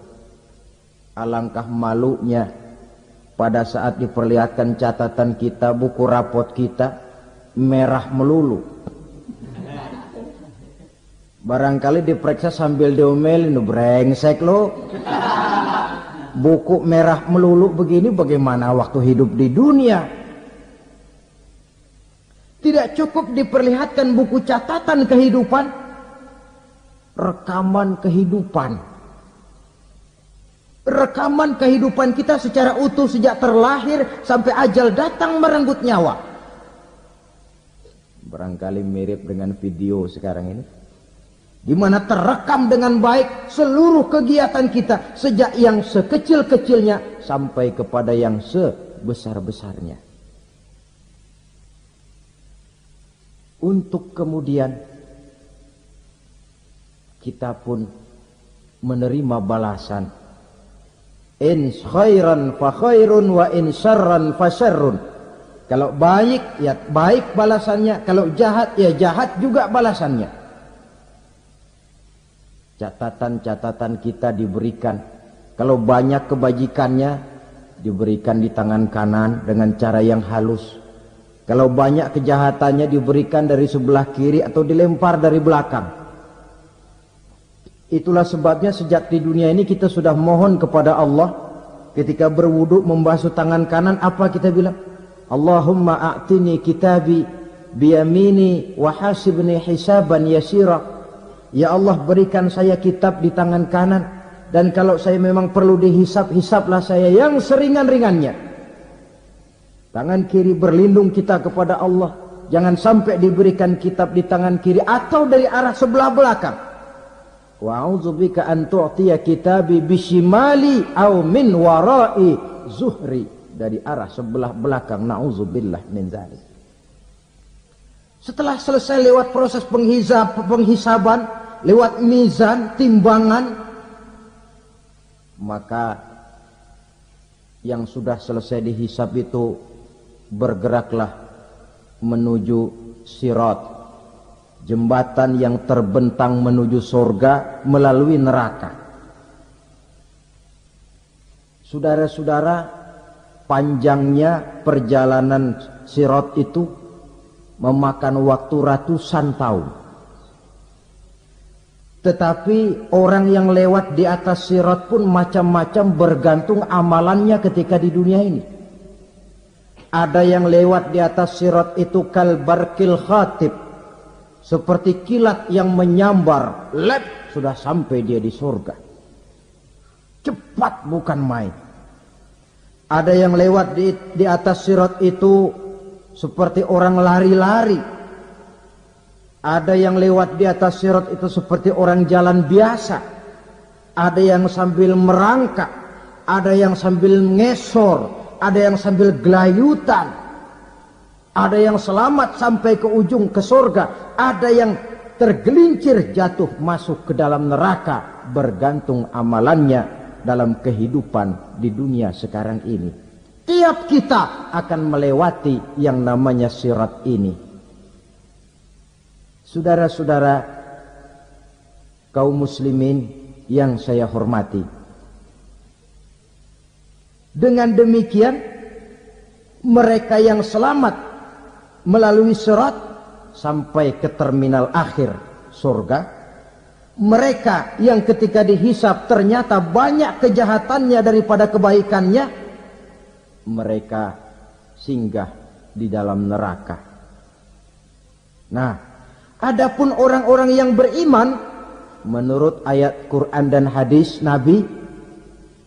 alangkah malunya pada saat diperlihatkan catatan kita, buku rapot kita merah melulu. Barangkali diperiksa sambil diomelin, brengsek lo. Buku merah melulu begini, bagaimana waktu hidup di dunia? Tidak cukup diperlihatkan buku catatan kehidupan, rekaman kehidupan. Rekaman kehidupan kita secara utuh sejak terlahir sampai ajal datang merenggut nyawa. Barangkali mirip dengan video sekarang ini, di mana terekam dengan baik seluruh kegiatan kita sejak yang sekecil-kecilnya sampai kepada yang sebesar-besarnya. Untuk kemudian kita pun menerima balasan. In khairan fa khairun wa in syarran fa syarrun. Kalau baik ya baik balasannya, kalau jahat ya jahat juga balasannya. Catatan-catatan kita diberikan. Kalau banyak kebajikannya diberikan di tangan kanan dengan cara yang halus. Kalau banyak kejahatannya diberikan dari sebelah kiri atau dilempar dari belakang. Itulah sebabnya sejak di dunia ini kita sudah mohon kepada Allah. Ketika berwudu membasuh tangan kanan, apa kita bilang? Allahumma a'tini kitabi biyamini wa hasibni hisaban yasira. Ya Allah, berikan saya kitab di tangan kanan, dan kalau saya memang perlu dihisap, hisaplah saya yang seringan-ringannya. Tangan kiri berlindung kita kepada Allah. Jangan sampai diberikan kitab di tangan kiri atau dari arah sebelah belakang. Wa a'udzubika an tu'tiya kitabi bishimali aw min wara'i zuhri, dari arah sebelah belakang. Na'udzubillah min dzalik. Setelah selesai lewat proses penghisaban, lewat mizan, timbangan, maka yang sudah selesai dihisab itu bergeraklah menuju sirat, jembatan yang terbentang menuju surga melalui neraka. Saudara-saudara, panjangnya perjalanan sirat itu memakan waktu ratusan tahun. Tetapi orang yang lewat di atas sirat pun macam-macam, bergantung amalannya ketika di dunia ini. Ada yang lewat di atas sirat itu kalbarkil khatib, seperti kilat yang menyambar, lep, sudah sampai dia di surga. Cepat bukan main. Ada yang lewat di atas sirat itu seperti orang lari-lari. Ada yang lewat di atas sirat itu seperti orang jalan biasa. Ada yang sambil merangkak, ada yang sambil ngesor, ada yang sambil gelayutan. Ada yang selamat sampai ke ujung, ke surga. Ada yang tergelincir jatuh masuk ke dalam neraka, bergantung amalannya dalam kehidupan di dunia sekarang ini. Tiap kita akan melewati yang namanya sirat ini. Saudara-saudara kaum muslimin yang saya hormati, dengan demikian mereka yang selamat melalui sirat sampai ke terminal akhir surga, mereka yang ketika dihisab ternyata banyak kejahatannya daripada kebaikannya, mereka singgah di dalam neraka. Nah, adapun orang-orang yang beriman menurut ayat Quran dan hadis Nabi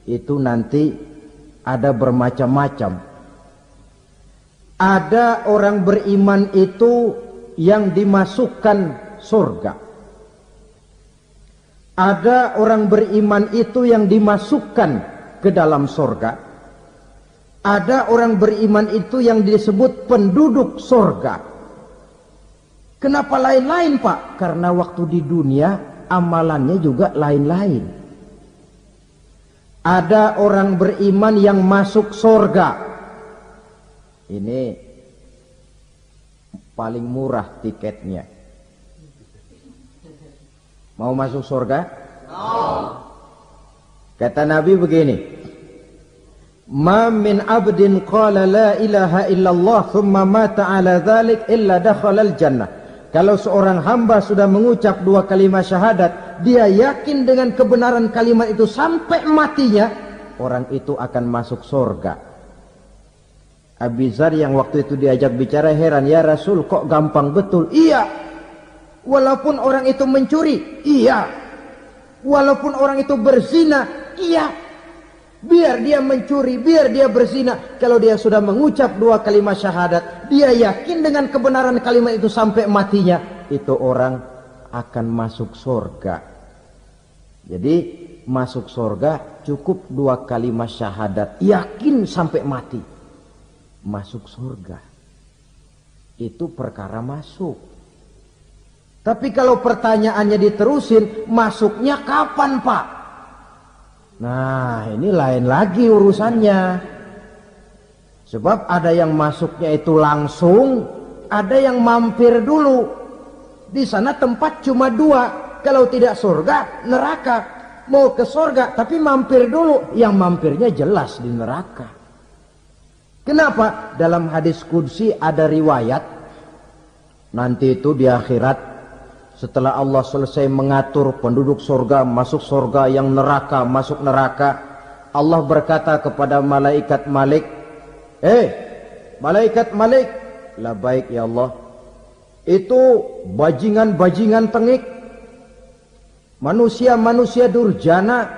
itu nanti ada bermacam-macam. Ada orang beriman itu yang dimasukkan surga. Ada orang beriman itu yang dimasukkan ke dalam surga. Ada orang beriman itu yang disebut penduduk surga. Kenapa lain-lain, Pak? Karena waktu di dunia amalannya juga lain-lain. Ada orang beriman yang masuk surga. Ini paling murah tiketnya. Mau masuk surga? Kata Nabi begini, ma min abdin qala la ilaha illallah thumma mata ala dhalik illa dakhala al-jannah. Kalau seorang hamba sudah mengucap dua kalimat syahadat, dia yakin dengan kebenaran kalimat itu sampai matinya, orang itu akan masuk surga. Abi Dzar yang waktu itu diajak bicara heran, ya Rasul kok gampang betul? Iya. Walaupun orang itu mencuri, iya. Walaupun orang itu berzina, iya. Biar dia mencuri, biar dia berzina, kalau dia sudah mengucap dua kalimat syahadat, dia yakin dengan kebenaran kalimat itu sampai matinya, itu orang akan masuk surga. Jadi masuk surga cukup dua kalimat syahadat, yakin sampai mati, masuk surga. Itu perkara masuk. Tapi kalau pertanyaannya diterusin, masuknya kapan, Pak? Nah, ini lain lagi urusannya. Sebab ada yang masuknya itu langsung, ada yang mampir dulu. Di sana tempat cuma dua. Kalau tidak surga, neraka. Mau ke surga, tapi mampir dulu. Yang mampirnya jelas di neraka. Kenapa? Dalam hadis qudsi ada riwayat. Nanti itu di akhirat, setelah Allah selesai mengatur penduduk surga, masuk surga, yang neraka, masuk neraka, Allah berkata kepada malaikat Malik, malaikat Malik, labaik ya Allah, itu bajingan-bajingan tengik, manusia-manusia durjana,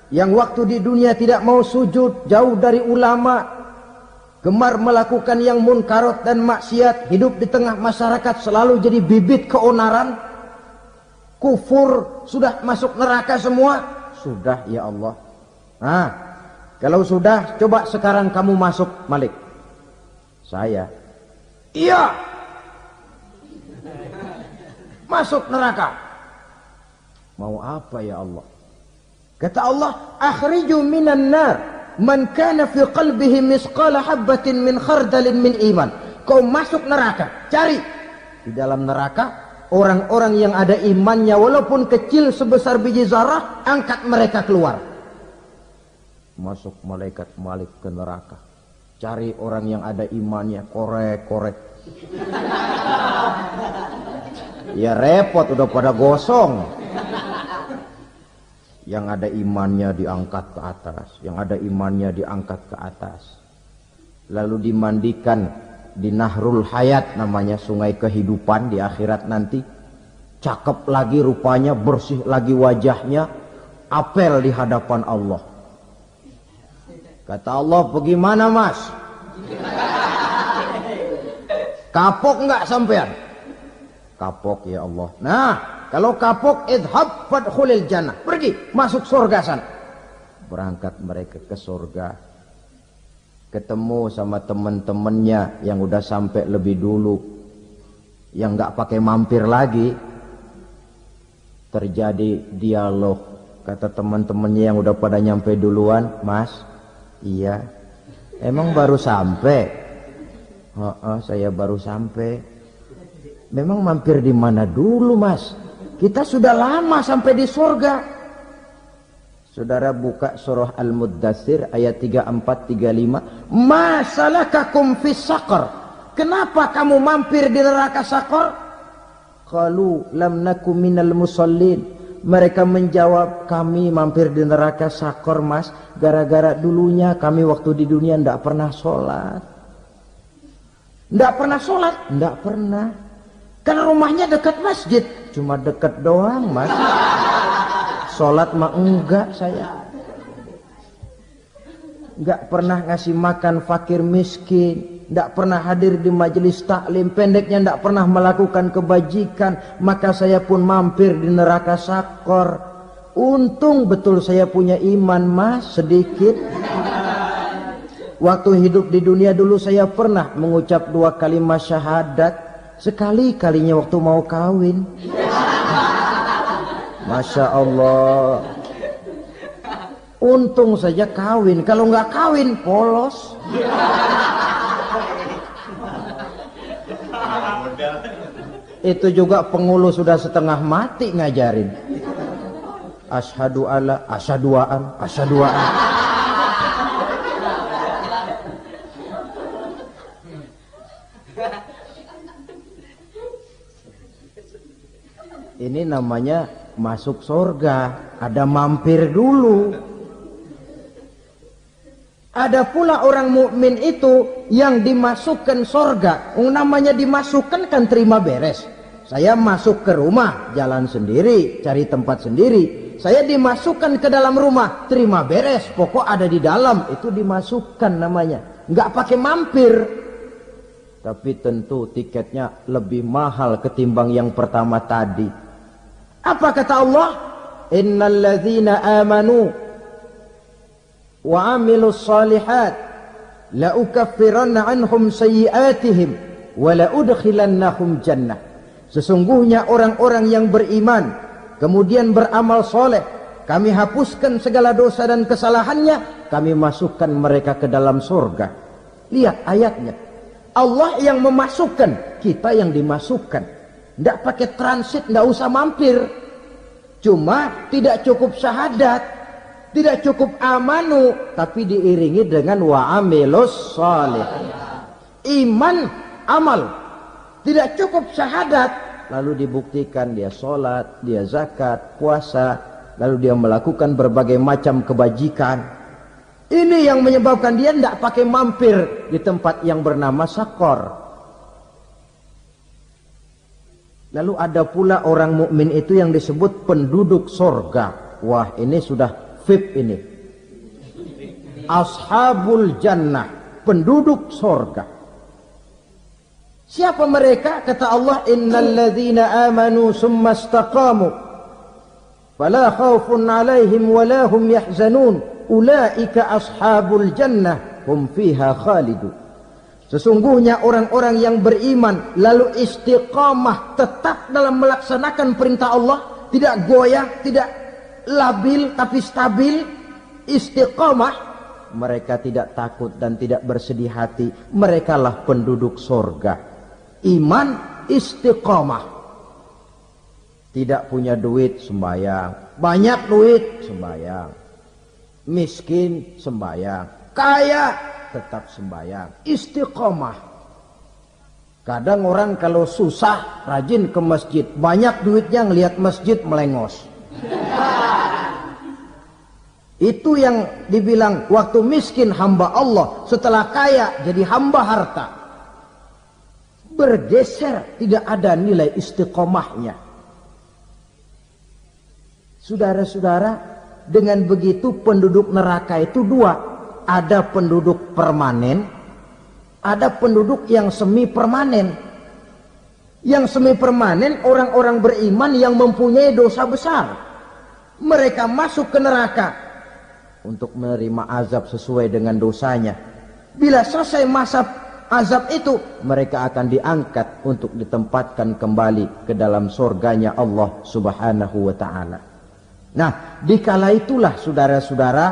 yang waktu di dunia tidak mau sujud, jauh dari ulama, gemar melakukan yang munkarat dan maksiat, hidup di tengah masyarakat selalu jadi bibit keonaran, kufur, sudah masuk neraka semua. Sudah ya Allah. Nah, kalau sudah, coba sekarang kamu masuk, Malik. Saya, iya, masuk neraka. Mau apa ya Allah? Kata Allah, akhriju minan nar man kana fi qalbihi misqala habbatin min khardalin min iman. Kau masuk neraka, cari di dalam neraka orang-orang yang ada imannya walaupun kecil sebesar biji zarah, angkat mereka keluar. Masuk malaikat Malik ke neraka, cari orang yang ada imannya, korek-korek. Ya repot, udah pada gosong. Yang ada imannya diangkat ke atas, yang ada imannya diangkat ke atas, lalu dimandikan di Nahrul Hayat, namanya sungai kehidupan di akhirat nanti. Cakep lagi rupanya, bersih lagi wajahnya, apel di hadapan Allah. Kata Allah, bagaimana mas? Kapok nggak sampean? Kapok ya Allah. Nah, kalau kapok, idhab fadkhulil jannah, pergi masuk surga sana. Berangkat mereka ke surga, ketemu sama teman-temannya yang udah sampai lebih dulu, yang nggak pakai mampir lagi. Terjadi dialog, Kata teman-temannya yang udah pada nyampe duluan, Mas, iya, emang baru sampai? Saya baru sampai. Memang mampir di mana dulu, Mas? Kita sudah lama sampai di surga. Saudara buka surah Al-Muddatsir ayat 34-35. Masalakakum fis saqar? Kenapa kamu mampir di neraka Saqar? Qalu lam nakum minal musallin. Mereka menjawab, kami mampir di neraka Saqar, Mas, gara-gara dulunya kami waktu di dunia tidak pernah sholat. Tidak pernah sholat? Tidak pernah. Karena rumahnya dekat masjid. Cuma dekat doang, Mas. Sholat mah enggak saya. Enggak pernah ngasih makan fakir miskin. Enggak pernah hadir di majelis taklim. Pendeknya enggak pernah melakukan kebajikan. Maka saya pun mampir di neraka Saqar. Untung betul saya punya iman, Mas, sedikit. Waktu hidup di dunia dulu saya pernah mengucap 2 kalimat syahadat. Sekali-kalinya waktu mau kawin. Masya Allah. Untung saja kawin. Kalau nggak kawin polos. Itu juga pengulu sudah setengah mati ngajarin. Asyhadu alla, asyaduaan, asyaduaan. Ini namanya masuk surga, ada mampir dulu. Ada pula orang mukmin itu yang dimasukkan surga. Namanya dimasukkan kan terima beres. Saya masuk ke rumah, jalan sendiri, cari tempat sendiri. Saya dimasukkan ke dalam rumah, terima beres, pokok ada di dalam, itu dimasukkan namanya. Nggak pakai mampir. Tapi tentu tiketnya lebih mahal ketimbang yang pertama tadi. Apa kata Allah? Innal ladzina amanu wa amilus salihat la ukaffiranna anhum sayyi'atihim wa la udkhilannahum jannah. Sesungguhnya orang-orang yang beriman kemudian beramal soleh, kami hapuskan segala dosa dan kesalahannya, kami masukkan mereka ke dalam surga. Lihat ayatnya. Allah yang memasukkan, kita yang dimasukkan. Tidak pakai transit, tidak usah mampir. Cuma tidak cukup syahadat, tidak cukup amanu, tapi diiringi dengan wa'amilus salih. Iman, amal. Tidak cukup syahadat, lalu dibuktikan dia sholat, dia zakat, puasa, lalu dia melakukan berbagai macam kebajikan. Ini yang menyebabkan dia tidak pakai mampir di tempat yang bernama Saqar. Lalu ada pula orang mukmin itu yang disebut penduduk sorga. Wah, ini sudah VIP ini. Ashabul jannah, penduduk sorga. Siapa mereka? Kata Allah, innal ladzina amanu summa istaqamu fala khaufun alaihim wala hum yahzanun ulaika ashabul jannah hum fiha khalidun. Sesungguhnya orang-orang yang beriman lalu istiqamah, tetap dalam melaksanakan perintah Allah, tidak goyah, tidak labil tapi stabil, istiqamah, mereka tidak takut dan tidak bersedih hati. Merekalah penduduk surga. Iman, istiqamah. Tidak punya duit, sembahyang. Banyak duit, sembahyang. Miskin, sembahyang. Kaya, tetap sembahyang. Istiqomah. Kadang orang kalau susah rajin ke masjid, banyak duitnya ngelihat masjid melengos. Itu yang dibilang waktu miskin hamba Allah, setelah kaya jadi hamba harta. Bergeser, tidak ada nilai istiqomahnya. Saudara-saudara, dengan begitu penduduk neraka itu dua. Ada penduduk permanen, ada penduduk yang semi permanen. Yang semi permanen orang-orang beriman yang mempunyai dosa besar. Mereka masuk ke neraka untuk menerima azab sesuai dengan dosanya. Bila selesai masa azab itu, mereka akan diangkat untuk ditempatkan kembali ke dalam surganya Allah Subhanahu wa ta'ala. Nah, dikala itulah saudara-saudara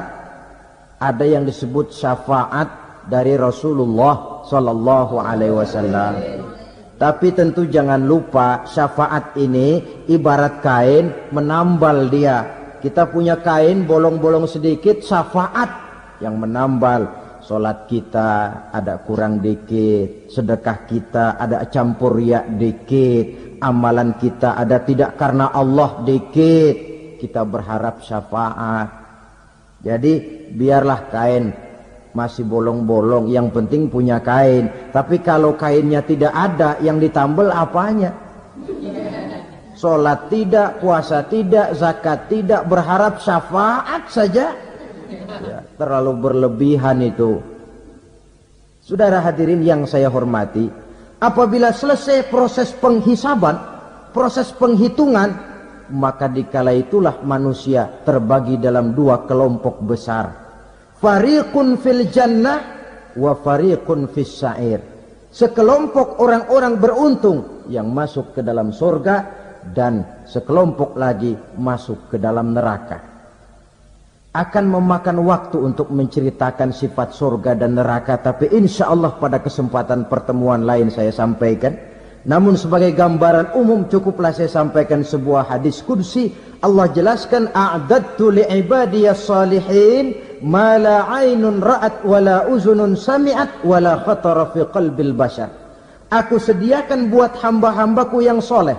ada yang disebut syafaat dari Rasulullah Sallallahu Alaihi Wasallam. Tapi tentu jangan lupa syafaat ini ibarat kain menambal dia. Kita punya kain bolong-bolong sedikit, syafaat yang menambal. Solat kita ada kurang dikit, sedekah kita ada campur riak dikit, amalan kita ada tidak karena Allah dikit, kita berharap syafaat. Jadi biarlah kain masih bolong-bolong, yang penting punya kain. Tapi kalau kainnya tidak ada, yang ditambal apanya? Solat tidak, puasa tidak, zakat tidak, berharap syafaat saja. Ya, terlalu berlebihan itu. Saudara hadirin yang saya hormati, apabila selesai proses penghisaban, proses penghitungan, maka dikala itulah manusia terbagi dalam dua kelompok besar. Fariqun fil jannah wa fariqun fis sa'ir. Sekelompok orang-orang beruntung yang masuk ke dalam surga, dan sekelompok lagi masuk ke dalam neraka. Akan memakan waktu untuk menceritakan sifat surga dan neraka, tapi insya Allah pada kesempatan pertemuan lain saya sampaikan. Namun sebagai gambaran umum cukuplah saya sampaikan sebuah hadis qudsi. Allah jelaskan, a'dadtu li'ibadiyas salihin ma la 'ainun ra'at wa la uzunun sami'at wa la khatara fi qalbil bashar. Aku sediakan buat hamba-hambaku yang soleh,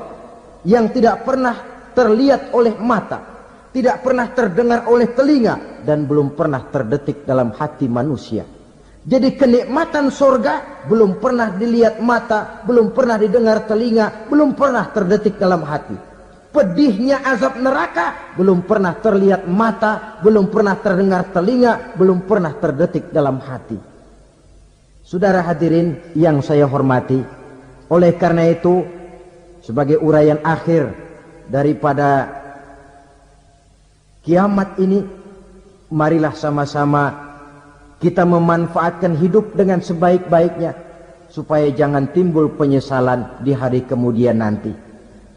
yang tidak pernah terlihat oleh mata, tidak pernah terdengar oleh telinga, dan belum pernah terdetik dalam hati manusia. Jadi kenikmatan surga belum pernah dilihat mata, belum pernah didengar telinga, belum pernah terdetik dalam hati. Pedihnya azab neraka belum pernah terlihat mata, belum pernah terdengar telinga, belum pernah terdetik dalam hati. Saudara hadirin yang saya hormati, oleh karena itu sebagai uraian akhir daripada kiamat ini, marilah sama-sama kita memanfaatkan hidup dengan sebaik-baiknya, supaya jangan timbul penyesalan di hari kemudian nanti.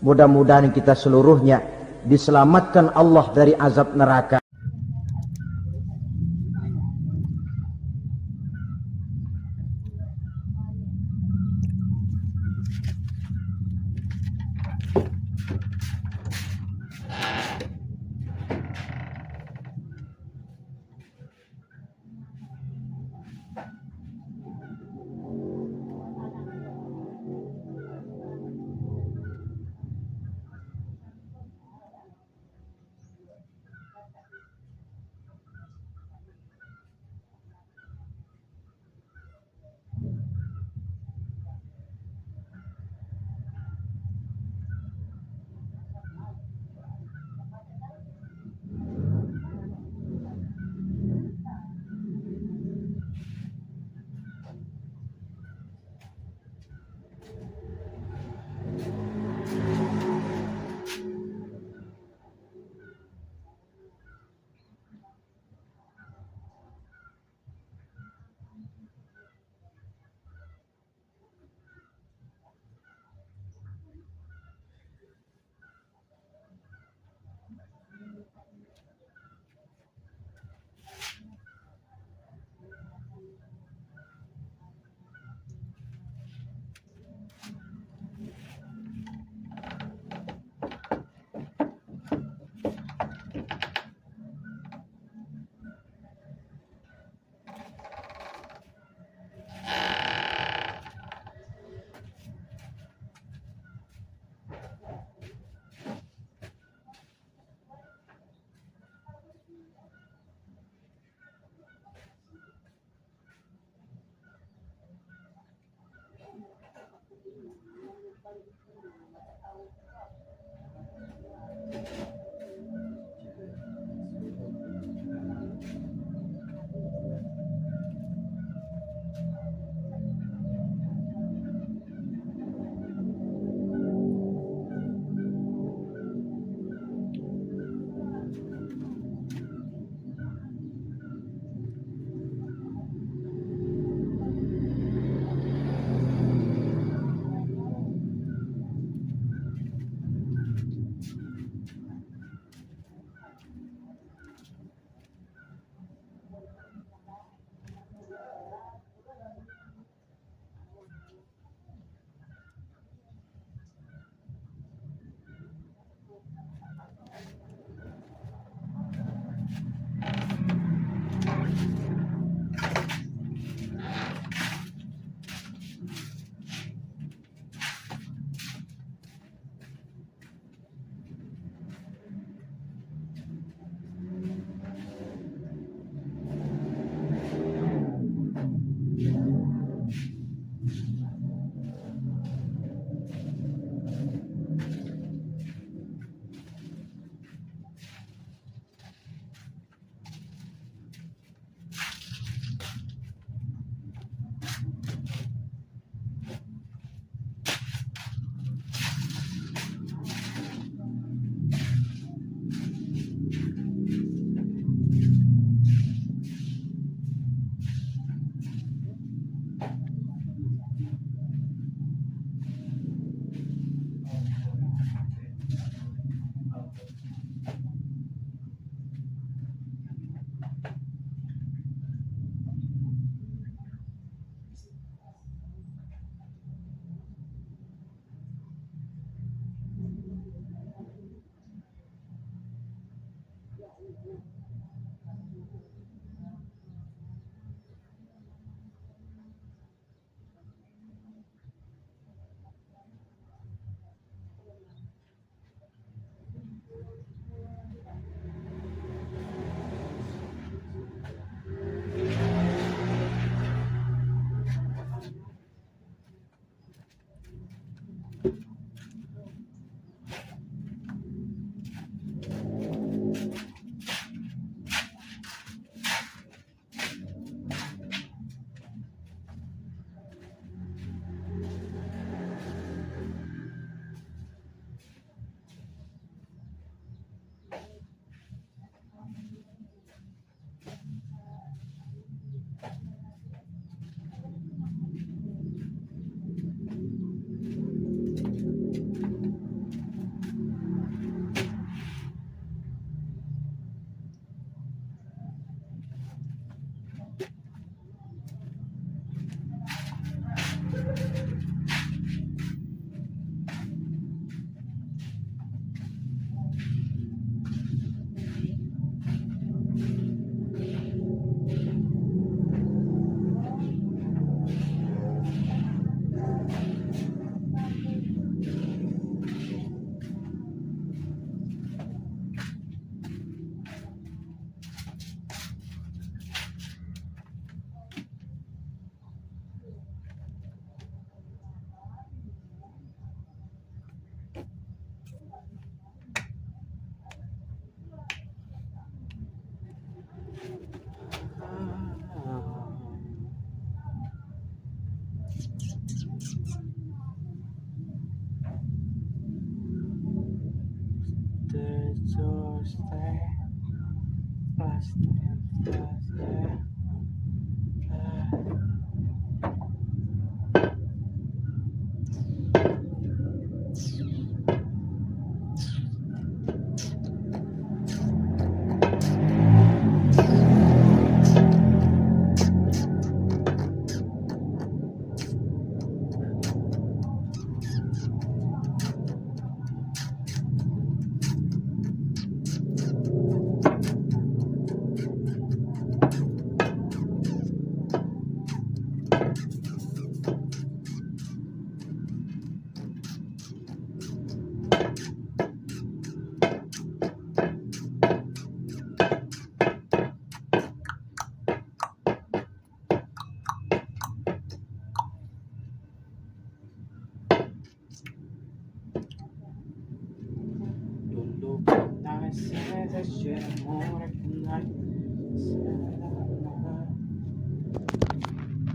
Mudah-mudahan kita seluruhnya diselamatkan Allah dari azab neraka.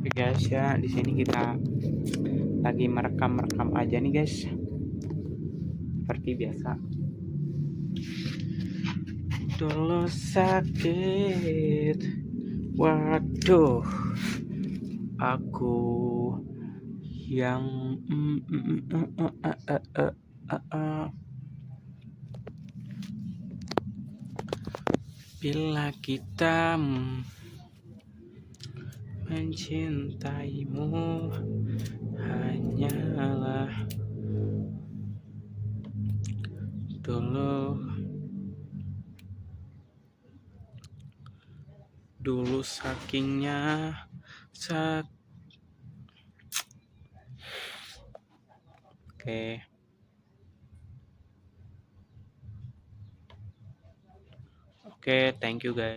Oke guys ya, di sini kita lagi merekam aja nih guys, seperti biasa. Dulu sakit, waduh, aku yang bila kita mencintaimu hanyalah dulu dulu sakingnya sak. Oke. Oke, thank you guys.